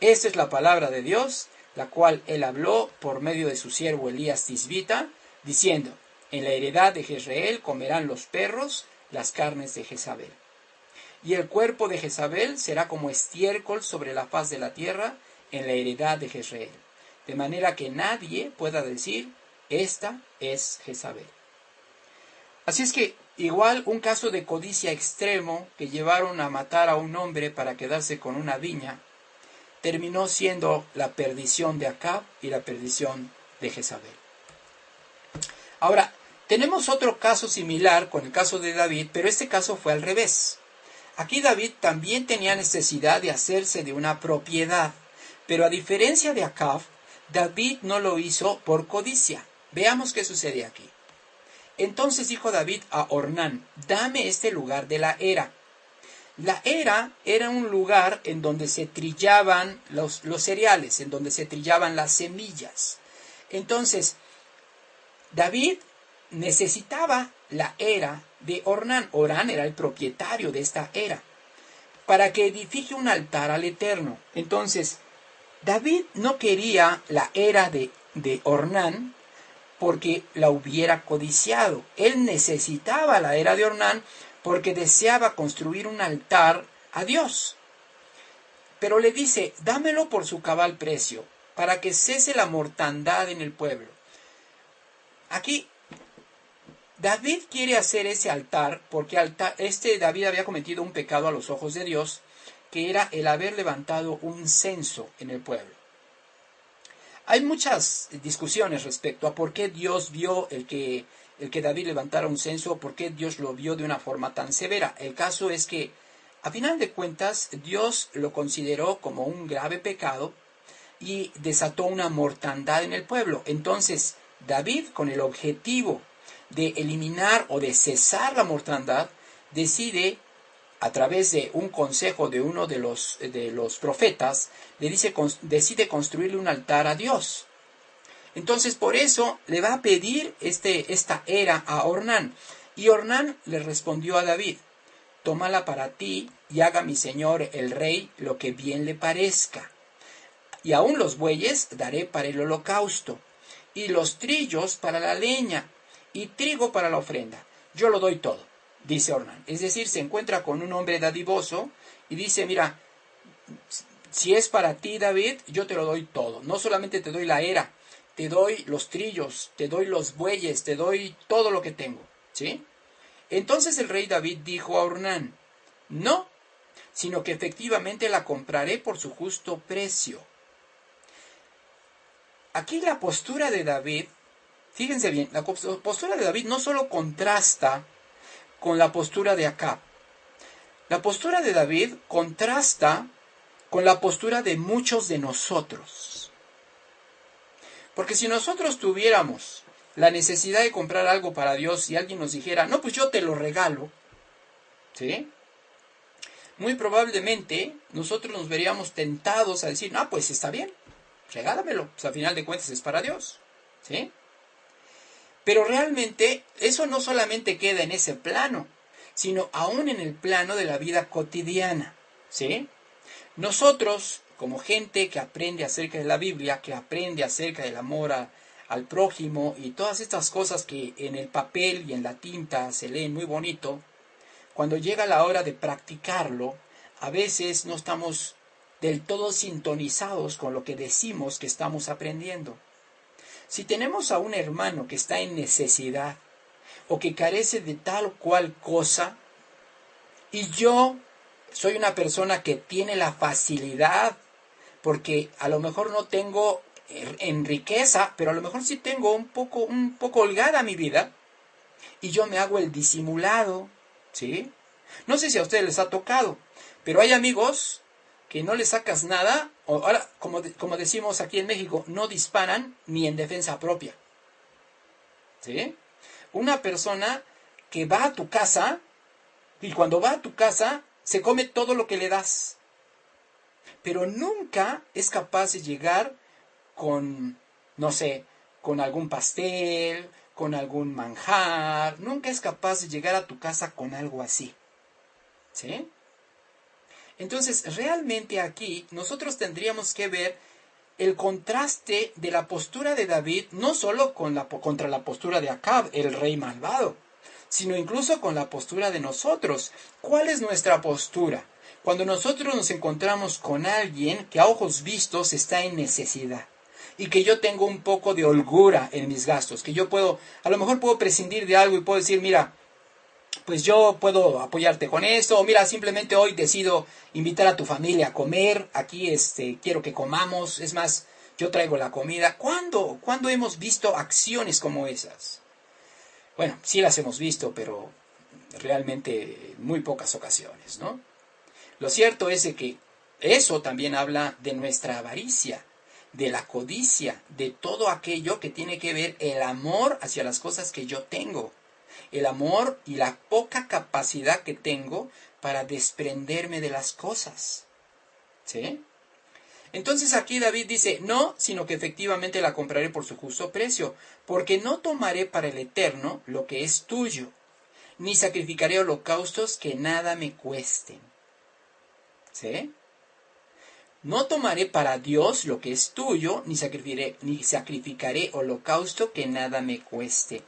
esta es la palabra de Dios, la cual él habló por medio de su siervo Elías Tisbita, diciendo, en la heredad de Jezreel comerán los perros las carnes de Jezabel. Y el cuerpo de Jezabel será como estiércol sobre la faz de la tierra en la heredad de Jezreel, de manera que nadie pueda decir, esta es Jezabel. Así es que, igual un caso de codicia extremo que llevaron a matar a un hombre para quedarse con una viña, terminó siendo la perdición de Acab y la perdición de Jezabel. Ahora, tenemos otro caso similar con el caso de David, pero este caso fue al revés. Aquí David también tenía necesidad de hacerse de una propiedad, pero a diferencia de Acab, David no lo hizo por codicia. Veamos qué sucede aquí. Entonces dijo David a Ornán, dame este lugar de la era. La era era un lugar en donde se trillaban los cereales, en donde se trillaban las semillas. Entonces, David necesitaba la era de Ornán. Ornán era el propietario de esta era, para que edifique un altar al Eterno. Entonces, David no quería la era de Ornán porque la hubiera codiciado. Él necesitaba la era de Ornán porque deseaba construir un altar a Dios. Pero le dice, dámelo por su cabal precio, para que cese la mortandad en el pueblo. Aquí David quiere hacer ese altar porque David había cometido un pecado a los ojos de Dios, que era el haber levantado un censo en el pueblo. Hay muchas discusiones respecto a por qué Dios vio el que David levantara un censo, por qué Dios lo vio de una forma tan severa. El caso es que, a final de cuentas, Dios lo consideró como un grave pecado y desató una mortandad en el pueblo. Entonces, David, con el objetivo de eliminar o de cesar la mortandad, decide, a través de un consejo de uno de los profetas, decide construirle un altar a Dios. Entonces, por eso le va a pedir esta era a Ornán. Y Ornán le respondió a David: tómala para ti y haga mi señor el rey lo que bien le parezca. Y aun los bueyes daré para el holocausto, y los trillos para la leña, y trigo para la ofrenda. Yo lo doy todo, dice Ornán. Es decir, se encuentra con un hombre dadivoso y dice: mira, si es para ti, David, yo te lo doy todo. No solamente te doy la era, te doy los trillos, te doy los bueyes, te doy todo lo que tengo, ¿sí? Entonces el rey David dijo a Ornán: no, sino que efectivamente la compraré por su justo precio. Aquí la postura de David, fíjense bien, la postura de David no solo contrasta con la postura de Acab. La postura de David contrasta con la postura de muchos de nosotros. Porque si nosotros tuviéramos la necesidad de comprar algo para Dios y alguien nos dijera: no, pues yo te lo regalo, ¿sí? Muy probablemente nosotros nos veríamos tentados a decir: no, pues está bien, regálamelo, pues a final de cuentas es para Dios, ¿sí? Pero realmente eso no solamente queda en ese plano, sino aún en el plano de la vida cotidiana, ¿sí? Nosotros, como gente que aprende acerca de la Biblia, que aprende acerca del amor al prójimo y todas estas cosas que en el papel y en la tinta se leen muy bonito, cuando llega la hora de practicarlo, a veces no estamos del todo sintonizados con lo que decimos que estamos aprendiendo. Si tenemos a un hermano que está en necesidad o que carece de tal o cual cosa, y yo soy una persona que tiene la facilidad, porque a lo mejor no tengo en riqueza, pero a lo mejor sí tengo un poco holgada mi vida, y yo me hago el disimulado, ¿sí? No sé si a ustedes les ha tocado, pero hay amigos que no les sacas nada, o ahora, como decimos aquí en México, no disparan ni en defensa propia, ¿sí? Una persona que va a tu casa, y cuando va a tu casa, se come todo lo que le das, pero nunca es capaz de llegar con, no sé, con algún pastel, con algún manjar, nunca es capaz de llegar a tu casa con algo así, ¿sí? Entonces, realmente aquí nosotros tendríamos que ver el contraste de la postura de David, no solo contra la postura de Acab, el rey malvado, sino incluso con la postura de nosotros. ¿Cuál es nuestra postura? Cuando nosotros nos encontramos con alguien que a ojos vistos está en necesidad, y que yo tengo un poco de holgura en mis gastos, que yo a lo mejor puedo prescindir de algo y puedo decir: mira, pues yo puedo apoyarte con esto, o mira, simplemente hoy decido invitar a tu familia a comer, aquí quiero que comamos, es más, yo traigo la comida. ¿Cuándo hemos visto acciones como esas? Bueno, sí las hemos visto, pero realmente en muy pocas ocasiones, ¿no? Lo cierto es de que eso también habla de nuestra avaricia, de la codicia, de todo aquello que tiene que ver el amor hacia las cosas que yo tengo. El amor y la poca capacidad que tengo para desprenderme de las cosas, ¿sí? Entonces aquí David dice: no, sino que efectivamente la compraré por su justo precio, porque no tomaré para el Eterno lo que es tuyo, ni sacrificaré holocaustos que nada me cuesten, ¿sí? No tomaré para Dios lo que es tuyo, ni sacrificaré holocausto que nada me cueste.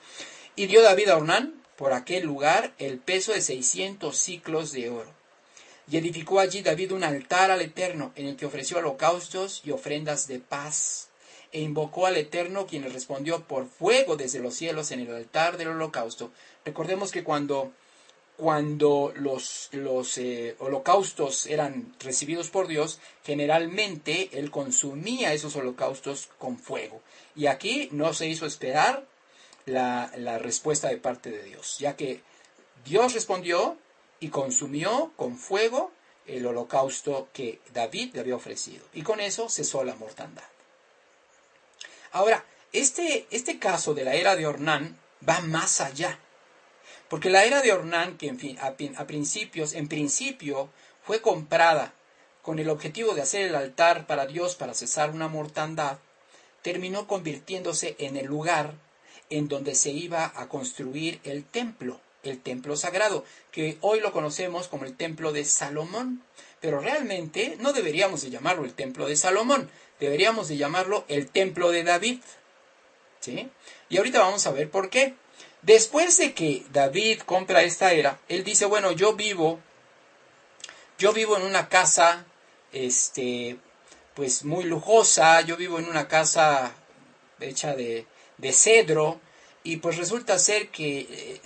Y dio David a Ornán por aquel lugar el peso de 600 siclos de oro. Y edificó allí David un altar al Eterno, en el que ofreció holocaustos y ofrendas de paz. E invocó al Eterno, quien le respondió por fuego desde los cielos en el altar del holocausto. Recordemos que cuando los holocaustos eran recibidos por Dios, generalmente Él consumía esos holocaustos con fuego. Y aquí no se hizo esperar la respuesta de parte de Dios, ya que Dios respondió y consumió con fuego el holocausto que David le había ofrecido. Y con eso cesó la mortandad. Ahora, este caso de la era de Ornán va más allá. Porque la era de Ornán, que en principio fue comprada con el objetivo de hacer el altar para Dios para cesar una mortandad, terminó convirtiéndose en el lugar en donde se iba a construir el templo sagrado, que hoy lo conocemos como el templo de Salomón. Pero realmente no deberíamos de llamarlo el templo de Salomón, deberíamos de llamarlo el templo de David. ¿Sí? Y ahorita vamos a ver por qué. Después de que David compra esta era, él dice, bueno, yo vivo en una casa, pues muy lujosa, yo vivo en una casa hecha de cedro, y pues resulta ser que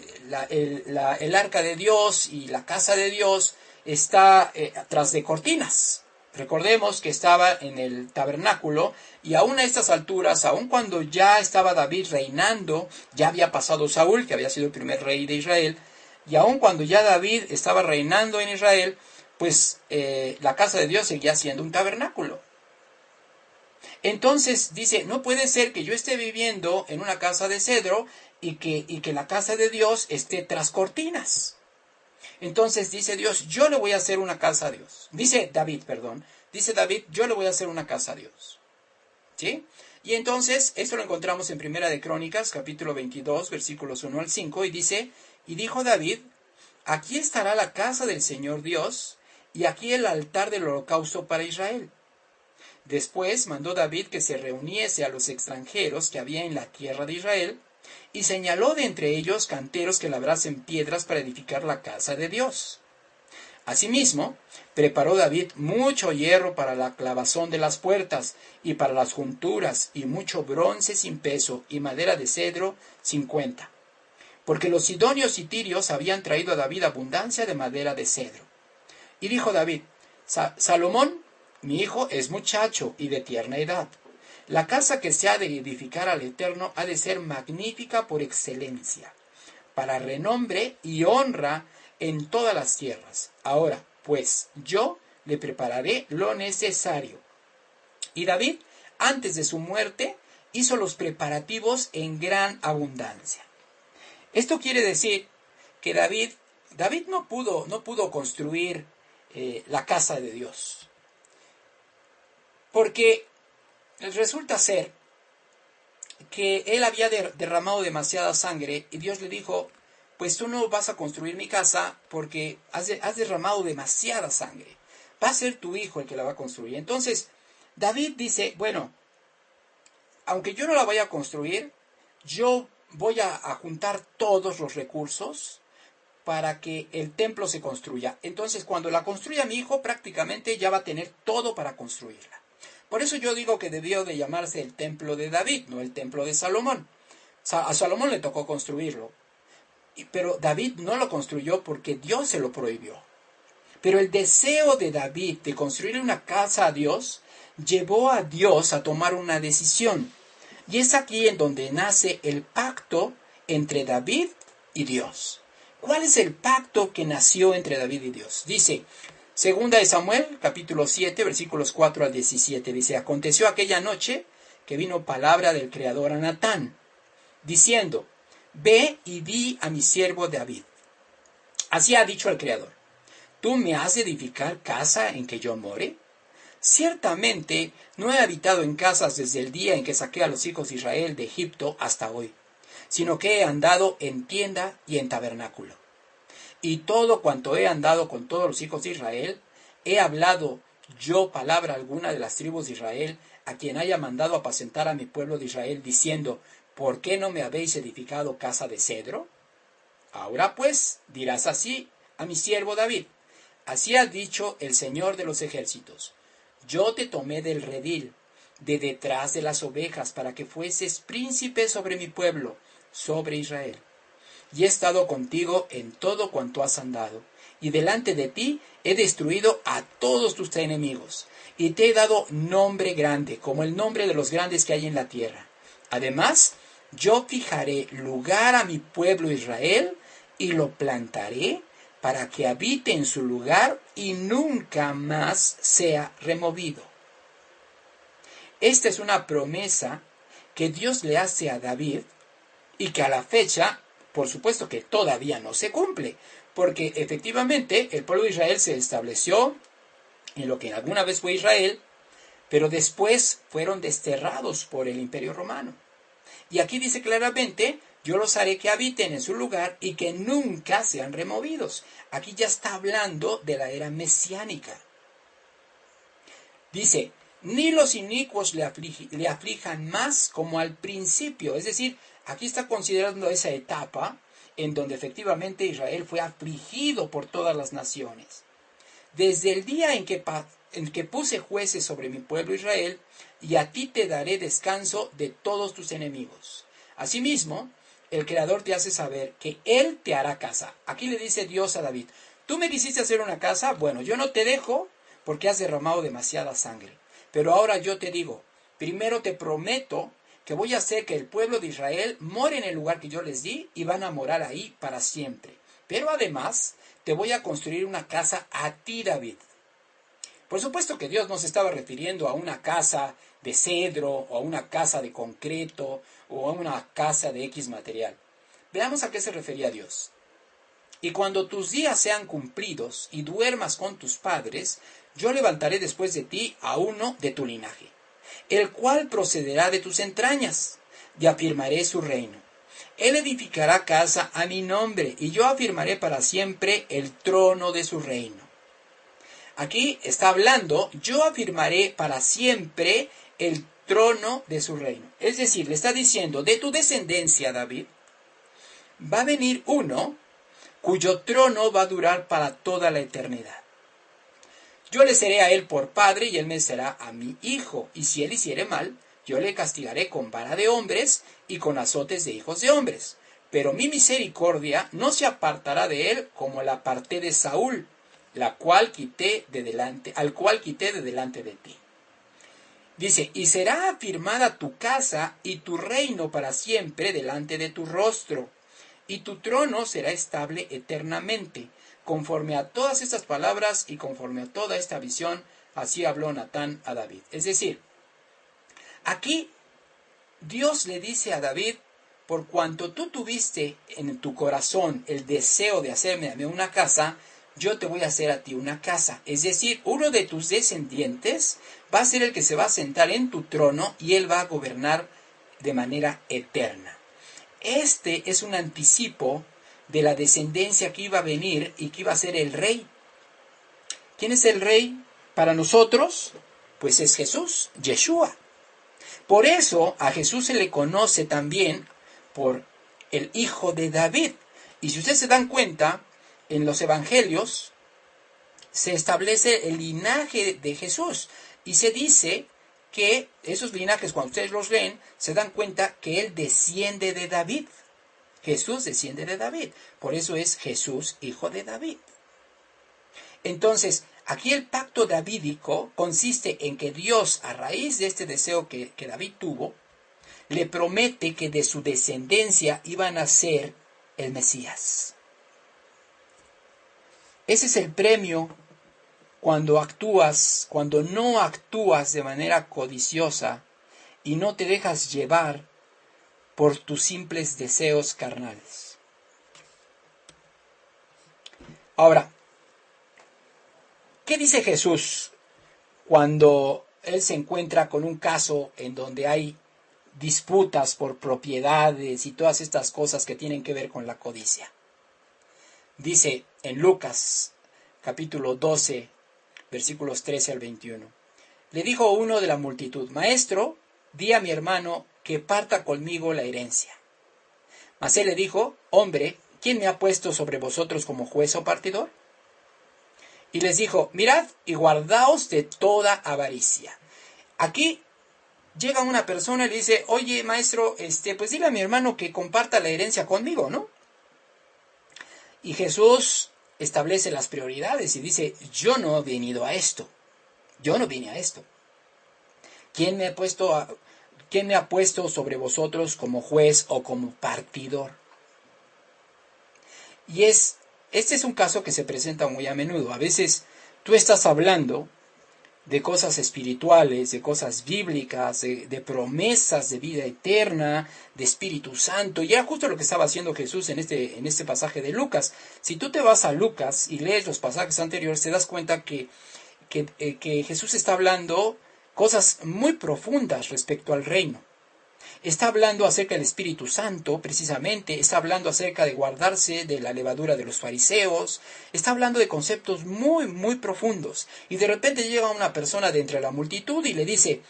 el arca de Dios y la casa de Dios está tras de cortinas. Recordemos que estaba en el tabernáculo, y aún a estas alturas, aún cuando ya estaba David reinando, ya había pasado Saúl, que había sido el primer rey de Israel, y aún cuando ya David estaba reinando en Israel, pues la casa de Dios seguía siendo un tabernáculo. Entonces dice, no puede ser que yo esté viviendo en una casa de cedro y que la casa de Dios esté tras cortinas. Entonces dice Dios, yo le voy a hacer una casa a Dios. Dice David, yo le voy a hacer una casa a Dios. ¿Sí? Y entonces, esto lo encontramos en Primera de Crónicas, capítulo 22, versículos 1 al 5, y dice, y dijo David, aquí estará la casa del Señor Dios, y aquí el altar del holocausto para Israel. Después mandó David que se reuniese a los extranjeros que había en la tierra de Israel, y señaló de entre ellos canteros que labrasen piedras para edificar la casa de Dios. Asimismo, preparó David mucho hierro para la clavazón de las puertas, y para las junturas, y mucho bronce sin peso, y madera de cedro 50. Porque los sidonios y tirios habían traído a David abundancia de madera de cedro. Y dijo David, Salomón, mi hijo, es muchacho y de tierna edad. La casa que se ha de edificar al Eterno ha de ser magnífica por excelencia, para renombre y honra en todas las tierras. Ahora, pues, yo le prepararé lo necesario. Y David, antes de su muerte, hizo los preparativos en gran abundancia. Esto quiere decir que David no pudo construir la casa de Dios, porque resulta ser que él había derramado demasiada sangre, y Dios le dijo, pues tú no vas a construir mi casa porque has derramado demasiada sangre. Va a ser tu hijo el que la va a construir. Entonces, David dice, bueno, aunque yo no la vaya a construir, yo voy a juntar todos los recursos para que el templo se construya. Entonces, cuando la construya mi hijo, prácticamente ya va a tener todo para construirla. Por eso yo digo que debió de llamarse el templo de David, no el templo de Salomón. A Salomón le tocó construirlo, pero David no lo construyó porque Dios se lo prohibió. Pero el deseo de David de construir una casa a Dios llevó a Dios a tomar una decisión. Y es aquí en donde nace el pacto entre David y Dios. ¿Cuál es el pacto que nació entre David y Dios? Dice, segunda de Samuel, capítulo 7, versículos 4 al 17, dice, aconteció aquella noche que vino palabra del Creador a Natán, diciendo, ve y di a mi siervo David. Así ha dicho el Creador, ¿tú me has de edificar casa en que yo more? Ciertamente no he habitado en casas desde el día en que saqué a los hijos de Israel de Egipto hasta hoy, sino que he andado en tienda y en tabernáculo. Y todo cuanto he andado con todos los hijos de Israel, he hablado yo palabra alguna de las tribus de Israel, a quien haya mandado apacentar a mi pueblo de Israel, diciendo, ¿por qué no me habéis edificado casa de cedro? Ahora pues dirás así a mi siervo David, así ha dicho el Señor de los ejércitos, yo te tomé del redil, de detrás de las ovejas, para que fueses príncipe sobre mi pueblo, sobre Israel. Y he estado contigo en todo cuanto has andado, y delante de ti he destruido a todos tus enemigos, y te he dado nombre grande, como el nombre de los grandes que hay en la tierra. Además, yo fijaré lugar a mi pueblo Israel, y lo plantaré para que habite en su lugar y nunca más sea removido. Esta es una promesa que Dios le hace a David y que a la fecha, por supuesto que todavía no se cumple, porque efectivamente el pueblo de Israel se estableció en lo que alguna vez fue Israel, pero después fueron desterrados por el Imperio Romano. Y aquí dice claramente, yo los haré que habiten en su lugar y que nunca sean removidos. Aquí ya está hablando de la era mesiánica. Dice, ni los inicuos le aflijan más como al principio. Es decir, aquí está considerando esa etapa en donde efectivamente Israel fue afligido por todas las naciones. Desde el día en que puse jueces sobre mi pueblo Israel, y a ti te daré descanso de todos tus enemigos. Asimismo, el Creador te hace saber que Él te hará casa. Aquí le dice Dios a David, tú me quisiste hacer una casa, bueno, yo no te dejo porque has derramado demasiada sangre. Pero ahora yo te digo, primero te prometo que voy a hacer que el pueblo de Israel more en el lugar que yo les di y van a morar ahí para siempre. Pero además, te voy a construir una casa a ti, David. Por supuesto que Dios no se estaba refiriendo a una casa de cedro o a una casa de concreto o a una casa de X material. Veamos a qué se refería Dios. Y cuando tus días sean cumplidos y duermas con tus padres, yo levantaré después de ti a uno de tu linaje, el cual procederá de tus entrañas, y afirmaré su reino. Él edificará casa a mi nombre, y yo afirmaré para siempre el trono de su reino. Aquí está hablando, yo afirmaré para siempre el trono de su reino. Es decir, le está diciendo, de tu descendencia, David, va a venir uno cuyo trono va a durar para toda la eternidad. Yo le seré a él por padre y él me será a mi hijo. Y si él hiciere mal, yo le castigaré con vara de hombres y con azotes de hijos de hombres. Pero mi misericordia no se apartará de él como la aparté de Saúl, al cual quité de delante de ti. Dice, y será afirmada tu casa y tu reino para siempre delante de tu rostro, y tu trono será estable eternamente. Conforme a todas estas palabras y conforme a toda esta visión, así habló Natán a David. Es decir, aquí Dios le dice a David, por cuanto tú tuviste en tu corazón el deseo de hacerme a mí una casa, yo te voy a hacer a ti una casa. Es decir, uno de tus descendientes va a ser el que se va a sentar en tu trono y él va a gobernar de manera eterna. Este es un anticipo de la descendencia que iba a venir y que iba a ser el rey. ¿Quién es el rey para nosotros? Pues es Jesús, Yeshua. Por eso a Jesús se le conoce también por el hijo de David. Y si ustedes se dan cuenta, en los evangelios se establece el linaje de Jesús. Y se dice que esos linajes, cuando ustedes los leen, se dan cuenta que él desciende de David. Jesús desciende de David. Por eso es Jesús, hijo de David. Entonces, aquí el pacto davídico consiste en que Dios, a raíz de este deseo que David tuvo, le promete que de su descendencia iba a nacer el Mesías. Ese es el premio cuando no actúas de manera codiciosa y no te dejas llevar por tus simples deseos carnales. Ahora, ¿qué dice Jesús cuando él se encuentra con un caso en donde hay disputas por propiedades y todas estas cosas que tienen que ver con la codicia? Dice en Lucas, capítulo 12, versículos 13 al 21. Le dijo uno de la multitud, Maestro, di a mi hermano que parta conmigo la herencia. Mas él le dijo, Hombre, ¿quién me ha puesto sobre vosotros como juez o partidor? Y les dijo, mirad y guardaos de toda avaricia. Aquí llega una persona y le dice, oye maestro, pues dile a mi hermano que comparta la herencia conmigo, ¿no? Y Jesús establece las prioridades y dice, yo no he venido a esto. Yo no vine a esto. ¿Quién me ha puesto sobre vosotros como juez o como partidor? Y este es un caso que se presenta muy a menudo. A veces tú estás hablando de cosas espirituales, de cosas bíblicas, de promesas de vida eterna, de Espíritu Santo. Y era justo lo que estaba haciendo Jesús en este pasaje de Lucas. Si tú te vas a Lucas y lees los pasajes anteriores, te das cuenta que Jesús está hablando cosas muy profundas respecto al reino. Está hablando acerca del Espíritu Santo, precisamente, está hablando acerca de guardarse de la levadura de los fariseos, está hablando de conceptos muy, muy profundos. Y de repente llega una persona de entre la multitud y le dice,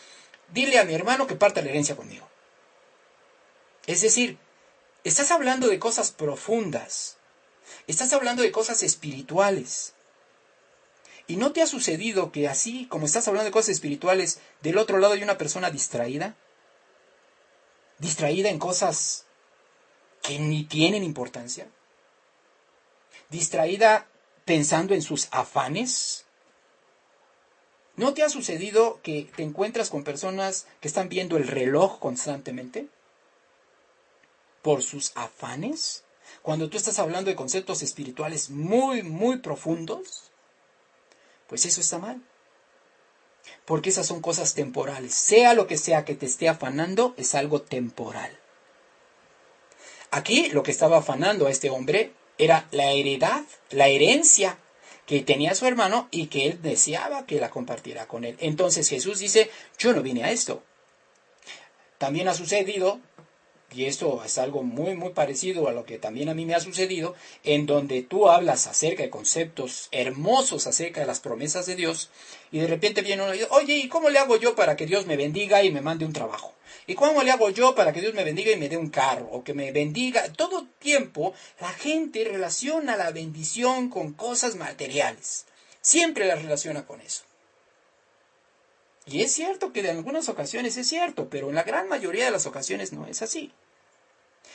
dile a mi hermano que parta la herencia conmigo. Es decir, estás hablando de cosas profundas, estás hablando de cosas espirituales. ¿Y no te ha sucedido que así como estás hablando de cosas espirituales, del otro lado hay una persona distraída? Distraída en cosas que ni tienen importancia. Distraída pensando en sus afanes. ¿No te ha sucedido que te encuentras con personas que están viendo el reloj constantemente? Por sus afanes. Cuando tú estás hablando de conceptos espirituales muy, muy profundos, pues eso está mal. Porque esas son cosas temporales. Sea lo que sea que te esté afanando, es algo temporal. Aquí lo que estaba afanando a este hombre era la herencia que tenía su hermano y que él deseaba que la compartiera con él. Entonces Jesús dice, yo no vine a esto. También ha sucedido, y esto es algo muy, muy parecido a lo que también a mí me ha sucedido, en donde tú hablas acerca de conceptos hermosos acerca de las promesas de Dios, y de repente viene uno y dice, oye, ¿y cómo le hago yo para que Dios me bendiga y me mande un trabajo? ¿Y cómo le hago yo para que Dios me bendiga y me dé un carro? O que me bendiga. Todo tiempo la gente relaciona la bendición con cosas materiales. Siempre la relaciona con eso. Y es cierto que en algunas ocasiones es cierto, pero en la gran mayoría de las ocasiones no es así.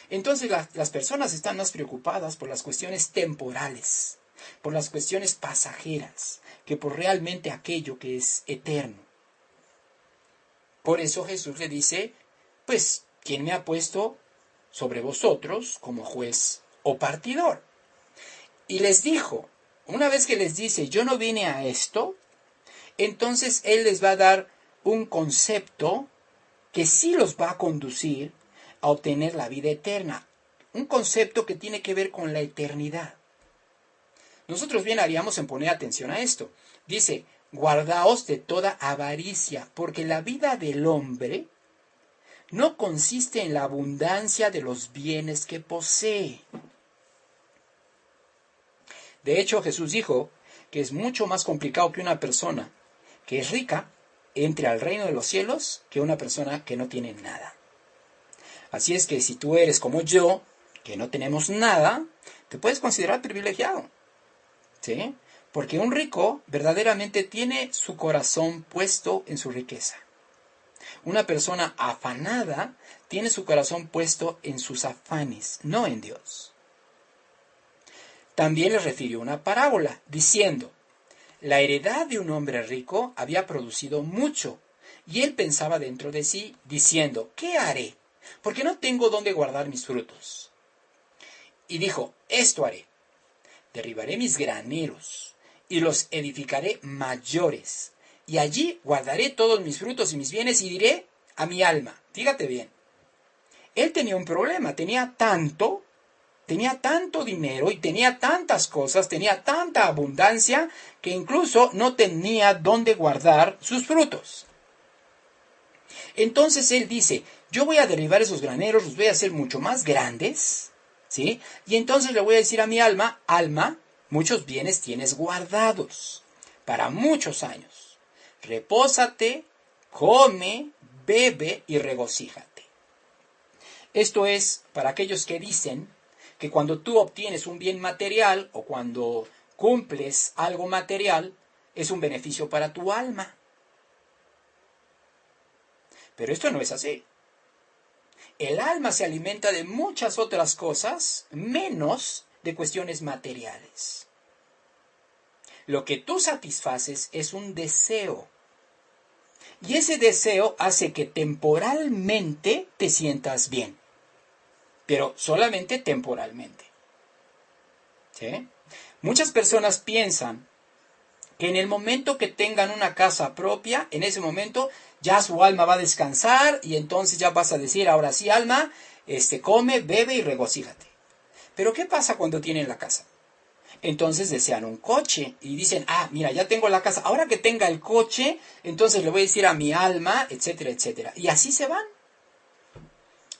Entonces las personas están más preocupadas por las cuestiones temporales, por las cuestiones pasajeras, que por realmente aquello que es eterno. Por eso Jesús le dice, pues, ¿quién me ha puesto sobre vosotros como juez o partidor? Y les dijo, una vez que les dice, yo no vine a esto, entonces Él les va a dar un concepto que sí los va a conducir a obtener la vida eterna. Un concepto que tiene que ver con la eternidad. Nosotros bien haríamos en poner atención a esto. Dice, guardaos de toda avaricia, porque la vida del hombre no consiste en la abundancia de los bienes que posee. De hecho, Jesús dijo que es mucho más complicado que una persona que es rica entre al reino de los cielos que una persona que no tiene nada. Así es que si tú eres como yo, que no tenemos nada, te puedes considerar privilegiado. ¿Sí? Porque un rico verdaderamente tiene su corazón puesto en su riqueza. Una persona afanada tiene su corazón puesto en sus afanes, no en Dios. También les refirió una parábola, diciendo, la heredad de un hombre rico había producido mucho, y él pensaba dentro de sí, diciendo, ¿qué haré? Porque no tengo dónde guardar mis frutos. Y dijo, esto haré, derribaré mis graneros, y los edificaré mayores, y allí guardaré todos mis frutos y mis bienes, y diré a mi alma, fíjate bien, él tenía un problema, tenía tanto dinero y tenía tantas cosas, tenía tanta abundancia, que incluso no tenía dónde guardar sus frutos. Entonces él dice, yo voy a derribar esos graneros, los voy a hacer mucho más grandes, ¿sí? Y entonces le voy a decir a mi alma, alma, muchos bienes tienes guardados para muchos años. Repósate, come, bebe y regocíjate. Esto es para aquellos que dicen que cuando tú obtienes un bien material o cuando cumples algo material, es un beneficio para tu alma. Pero esto no es así. El alma se alimenta de muchas otras cosas, menos de cuestiones materiales. Lo que tú satisfaces es un deseo. Y ese deseo hace que temporalmente te sientas bien. Pero solamente temporalmente. ¿Sí? Muchas personas piensan que en el momento que tengan una casa propia, en ese momento ya su alma va a descansar y entonces ya vas a decir, ahora sí, alma, come, bebe y regocíjate. Pero ¿qué pasa cuando tienen la casa? Entonces desean un coche y dicen, mira, ya tengo la casa, ahora que tenga el coche, entonces le voy a decir a mi alma, etcétera, etcétera. Y así se van.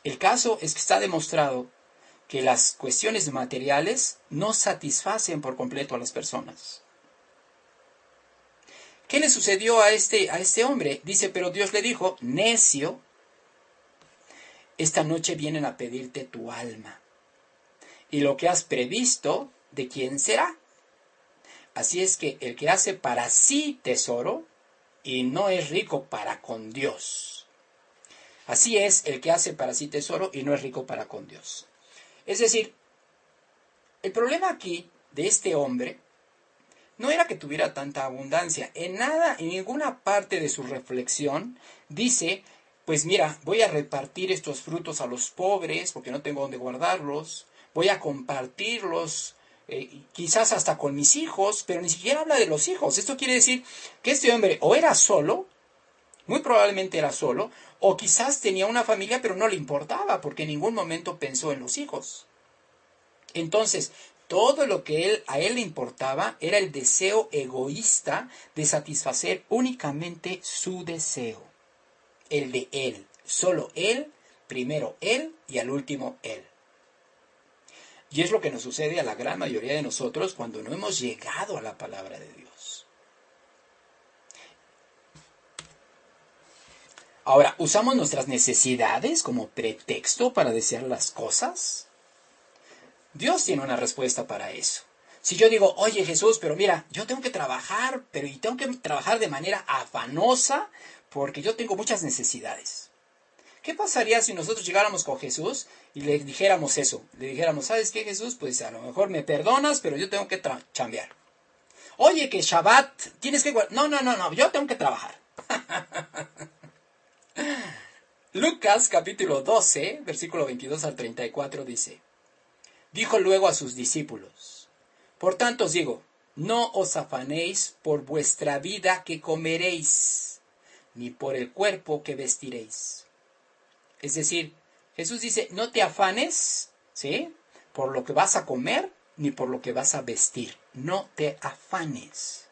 El caso es que está demostrado que las cuestiones materiales no satisfacen por completo a las personas. ¿Qué le sucedió a este hombre? Dice, pero Dios le dijo, necio, esta noche vienen a pedirte tu alma. Y lo que has previsto, ¿de quién será? Así es que el que hace para sí tesoro y no es rico para con Dios. Así es el que hace para sí tesoro y no es rico para con Dios. Es decir, el problema aquí de este hombre no era que tuviera tanta abundancia. En nada, en ninguna parte de su reflexión dice, pues mira, voy a repartir estos frutos a los pobres porque no tengo dónde guardarlos. Voy a compartirlos, quizás hasta con mis hijos, pero ni siquiera habla de los hijos. Esto quiere decir que este hombre o era solo, muy probablemente era solo, o quizás tenía una familia pero no le importaba porque en ningún momento pensó en los hijos. Entonces, todo lo que a él le importaba era el deseo egoísta de satisfacer únicamente su deseo. El de él, solo él, primero él y al último él. Y es lo que nos sucede a la gran mayoría de nosotros cuando no hemos llegado a la palabra de Dios. Ahora, ¿usamos nuestras necesidades como pretexto para desear las cosas? Dios tiene una respuesta para eso. Si yo digo, oye Jesús, pero mira, yo tengo que trabajar, y tengo que trabajar de manera afanosa porque yo tengo muchas necesidades. ¿Qué pasaría si nosotros llegáramos con Jesús y le dijéramos eso? Le dijéramos, ¿sabes qué, Jesús? Pues a lo mejor me perdonas, pero yo tengo que chambear. Oye, que Shabbat, tienes que... No, yo tengo que trabajar. Lucas capítulo 12, versículo 22 al 34 dice, dijo luego a sus discípulos, por tanto os digo, no os afanéis por vuestra vida que comeréis, ni por el cuerpo que vestiréis. Es decir, Jesús dice, no te afanes, ¿sí?, por lo que vas a comer, ni por lo que vas a vestir. No te afanes.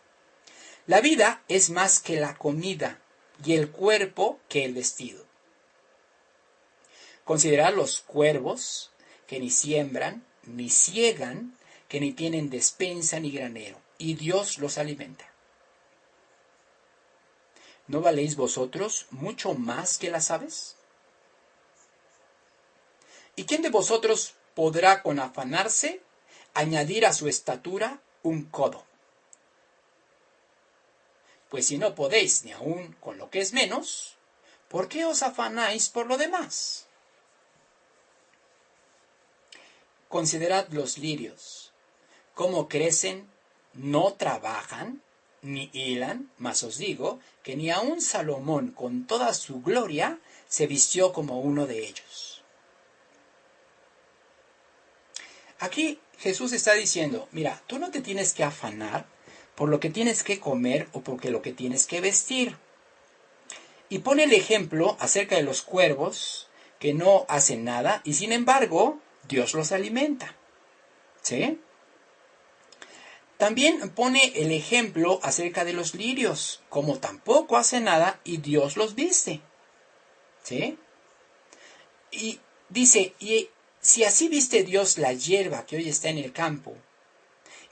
La vida es más que la comida, y el cuerpo que el vestido. Considerad los cuervos, que ni siembran, ni siegan, que ni tienen despensa ni granero, y Dios los alimenta. ¿No valéis vosotros mucho más que las aves? ¿Y quién de vosotros podrá con afanarse añadir a su estatura un codo? Pues si no podéis ni aun con lo que es menos, ¿por qué os afanáis por lo demás? Considerad los lirios, cómo crecen, no trabajan, ni hilan, mas os digo que ni aun Salomón con toda su gloria se vistió como uno de ellos. Aquí Jesús está diciendo, mira, tú no te tienes que afanar por lo que tienes que comer o por lo que tienes que vestir. Y pone el ejemplo acerca de los cuervos que no hacen nada y sin embargo Dios los alimenta. ¿Sí? También pone el ejemplo acerca de los lirios, como tampoco hacen nada y Dios los viste. ¿Sí? Y dice, y si así viste Dios la hierba que hoy está en el campo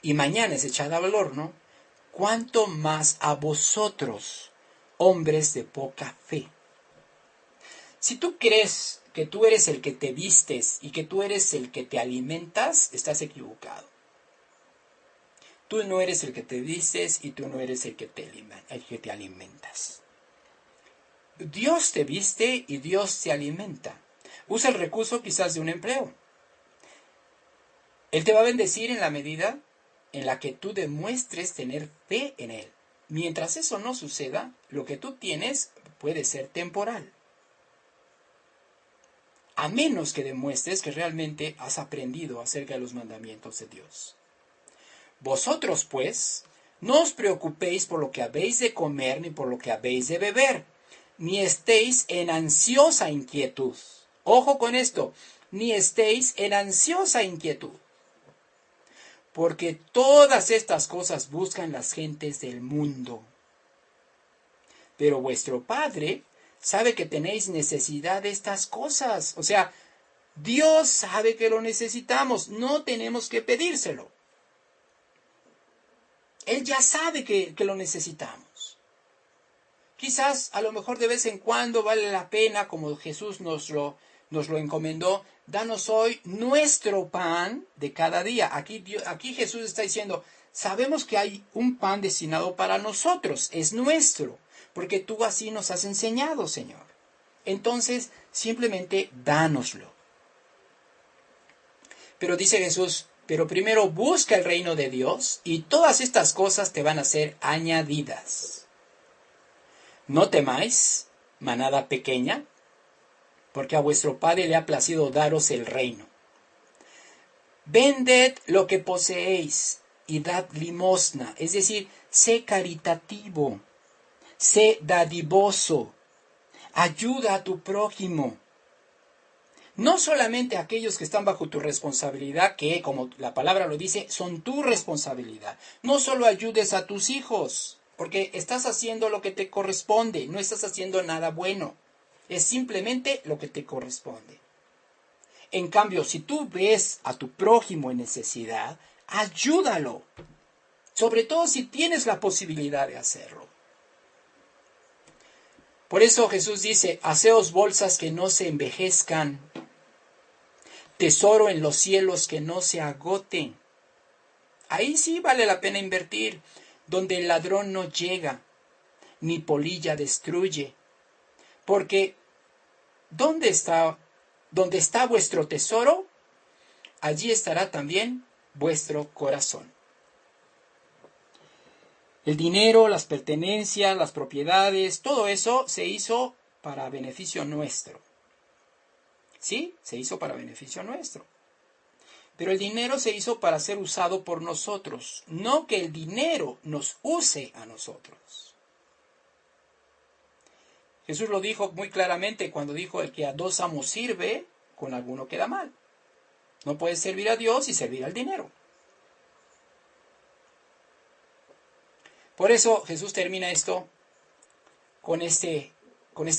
y mañana es echada al horno, ¿cuánto más a vosotros, hombres de poca fe? Si tú crees que tú eres el que te vistes y que tú eres el que te alimentas, estás equivocado. Tú no eres el que te vistes y tú no eres el que te alimentas. Dios te viste y Dios te alimenta. Usa el recurso quizás de un empleo. Él te va a bendecir en la medida en la que tú demuestres tener fe en Él. Mientras eso no suceda, lo que tú tienes puede ser temporal. A menos que demuestres que realmente has aprendido acerca de los mandamientos de Dios. Vosotros, pues, no os preocupéis por lo que habéis de comer ni por lo que habéis de beber, ni estéis en ansiosa inquietud. Ojo con esto, ni estéis en ansiosa inquietud. Porque todas estas cosas buscan las gentes del mundo. Pero vuestro Padre sabe que tenéis necesidad de estas cosas. O sea, Dios sabe que lo necesitamos, no tenemos que pedírselo. Él ya sabe que lo necesitamos. Quizás a lo mejor de vez en cuando vale la pena, como Jesús nos lo encomendó, danos hoy nuestro pan de cada día. Aquí Jesús está diciendo, sabemos que hay un pan destinado para nosotros, es nuestro, porque tú así nos has enseñado, Señor. Entonces, simplemente dánoslo. Pero dice Jesús, pero primero busca el reino de Dios y todas estas cosas te van a ser añadidas. No temáis, manada pequeña, porque a vuestro Padre le ha placido daros el reino. Vended lo que poseéis y dad limosna, es decir, sé caritativo, sé dadivoso, ayuda a tu prójimo. No solamente aquellos que están bajo tu responsabilidad, que como la palabra lo dice, son tu responsabilidad. No solo ayudes a tus hijos, porque estás haciendo lo que te corresponde, no estás haciendo nada bueno. Es simplemente lo que te corresponde. En cambio, si tú ves a tu prójimo en necesidad, ayúdalo. Sobre todo si tienes la posibilidad de hacerlo. Por eso Jesús dice, haceos bolsas que no se envejezcan, tesoro en los cielos que no se agoten. Ahí sí vale la pena invertir, donde el ladrón no llega, ni polilla destruye. Porque ¿dónde está vuestro tesoro? Allí estará también vuestro corazón. El dinero, las pertenencias, las propiedades, todo eso se hizo para beneficio nuestro. Sí, se hizo para beneficio nuestro. Pero el dinero se hizo para ser usado por nosotros, no que el dinero nos use a nosotros. Jesús lo dijo muy claramente cuando dijo, el que a dos amos sirve, con alguno queda mal. No puedes servir a Dios y servir al dinero. Por eso Jesús termina esto con este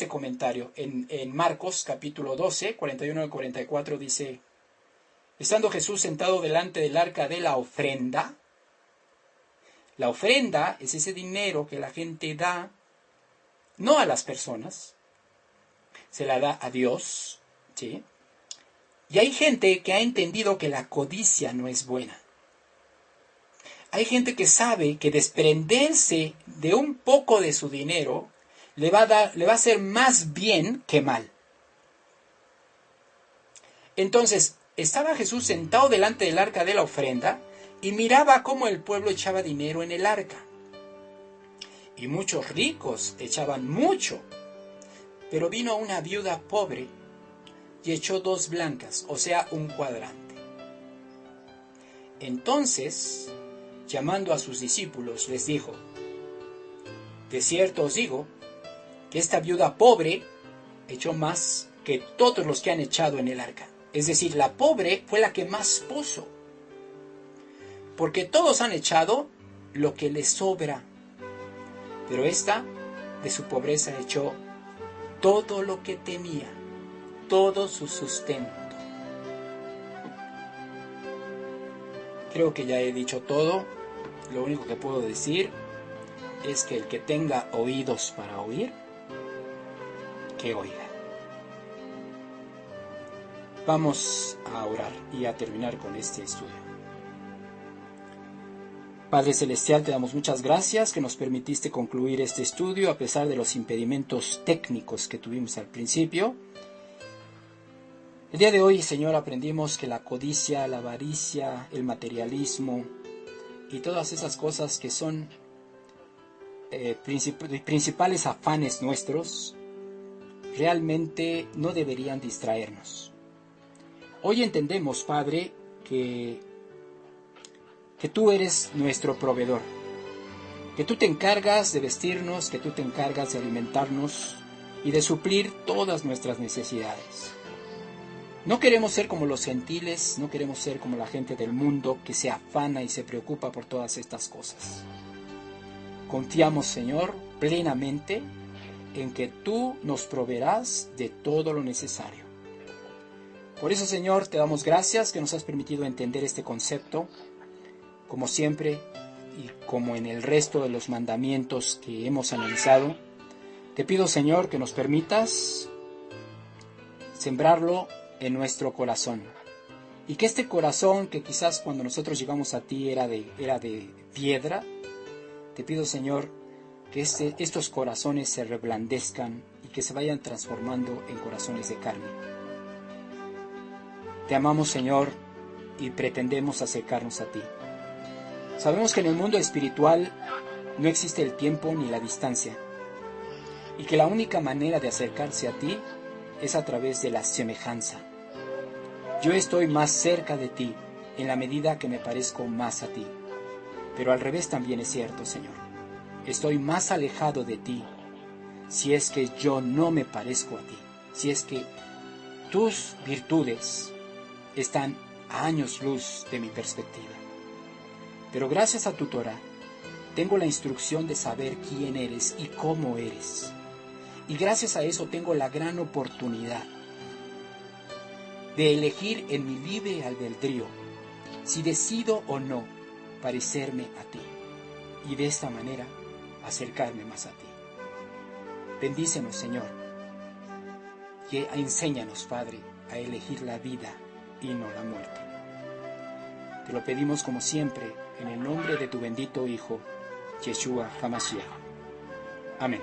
comentario. En Marcos capítulo 12, 41 al 44 dice, estando Jesús sentado delante del arca de la ofrenda es ese dinero que la gente da, no a las personas, se la da a Dios, ¿sí? Y hay gente que ha entendido que la codicia no es buena. Hay gente que sabe que desprenderse de un poco de su dinero le va a hacer más bien que mal. Entonces, estaba Jesús sentado delante del arca de la ofrenda y miraba cómo el pueblo echaba dinero en el arca. Y muchos ricos echaban mucho. Pero vino una viuda pobre y echó 2 blancas, o sea, un cuadrante. Entonces, llamando a sus discípulos, les dijo, de cierto os digo, que esta viuda pobre echó más que todos los que han echado en el arca. Es decir, la pobre fue la que más puso. Porque todos han echado lo que les sobra. Pero esta, de su pobreza, echó todo lo que tenía, todo su sustento. Creo que ya he dicho todo. Lo único que puedo decir es que el que tenga oídos para oír, que oiga. Vamos a orar y a terminar con este estudio. Padre Celestial, te damos muchas gracias que nos permitiste concluir este estudio a pesar de los impedimentos técnicos que tuvimos al principio. El día de hoy, Señor, aprendimos que la codicia, la avaricia, el materialismo y todas esas cosas que son principales afanes nuestros, realmente no deberían distraernos. Hoy entendemos, Padre, que tú eres nuestro proveedor, que tú te encargas de vestirnos, que tú te encargas de alimentarnos y de suplir todas nuestras necesidades. No queremos ser como los gentiles, no queremos ser como la gente del mundo que se afana y se preocupa por todas estas cosas. Confiamos, Señor, plenamente en que tú nos proveerás de todo lo necesario. Por eso, Señor, te damos gracias que nos has permitido entender este concepto, como siempre y como en el resto de los mandamientos que hemos analizado. Te pido, Señor, que nos permitas sembrarlo en nuestro corazón, y que este corazón que quizás cuando nosotros llegamos a ti era de piedra, te pido, Señor, que estos corazones se reblandezcan y que se vayan transformando en corazones de carne. Te amamos, Señor, y pretendemos acercarnos a ti. Sabemos que en el mundo espiritual no existe el tiempo ni la distancia, y que la única manera de acercarse a ti es a través de la semejanza. Yo estoy más cerca de ti en la medida que me parezco más a ti. Pero al revés también es cierto, Señor. Estoy más alejado de ti si es que yo no me parezco a ti. Si es que tus virtudes están a años luz de mi perspectiva. Pero gracias a tu Torah, tengo la instrucción de saber quién eres y cómo eres. Y gracias a eso tengo la gran oportunidad de elegir en mi libre albedrío si decido o no parecerme a ti, y de esta manera acercarme más a ti. Bendícenos, Señor, y enséñanos, Padre, a elegir la vida y no la muerte. Te lo pedimos como siempre, en el nombre de tu bendito Hijo, Yeshua HaMashiach. Amén.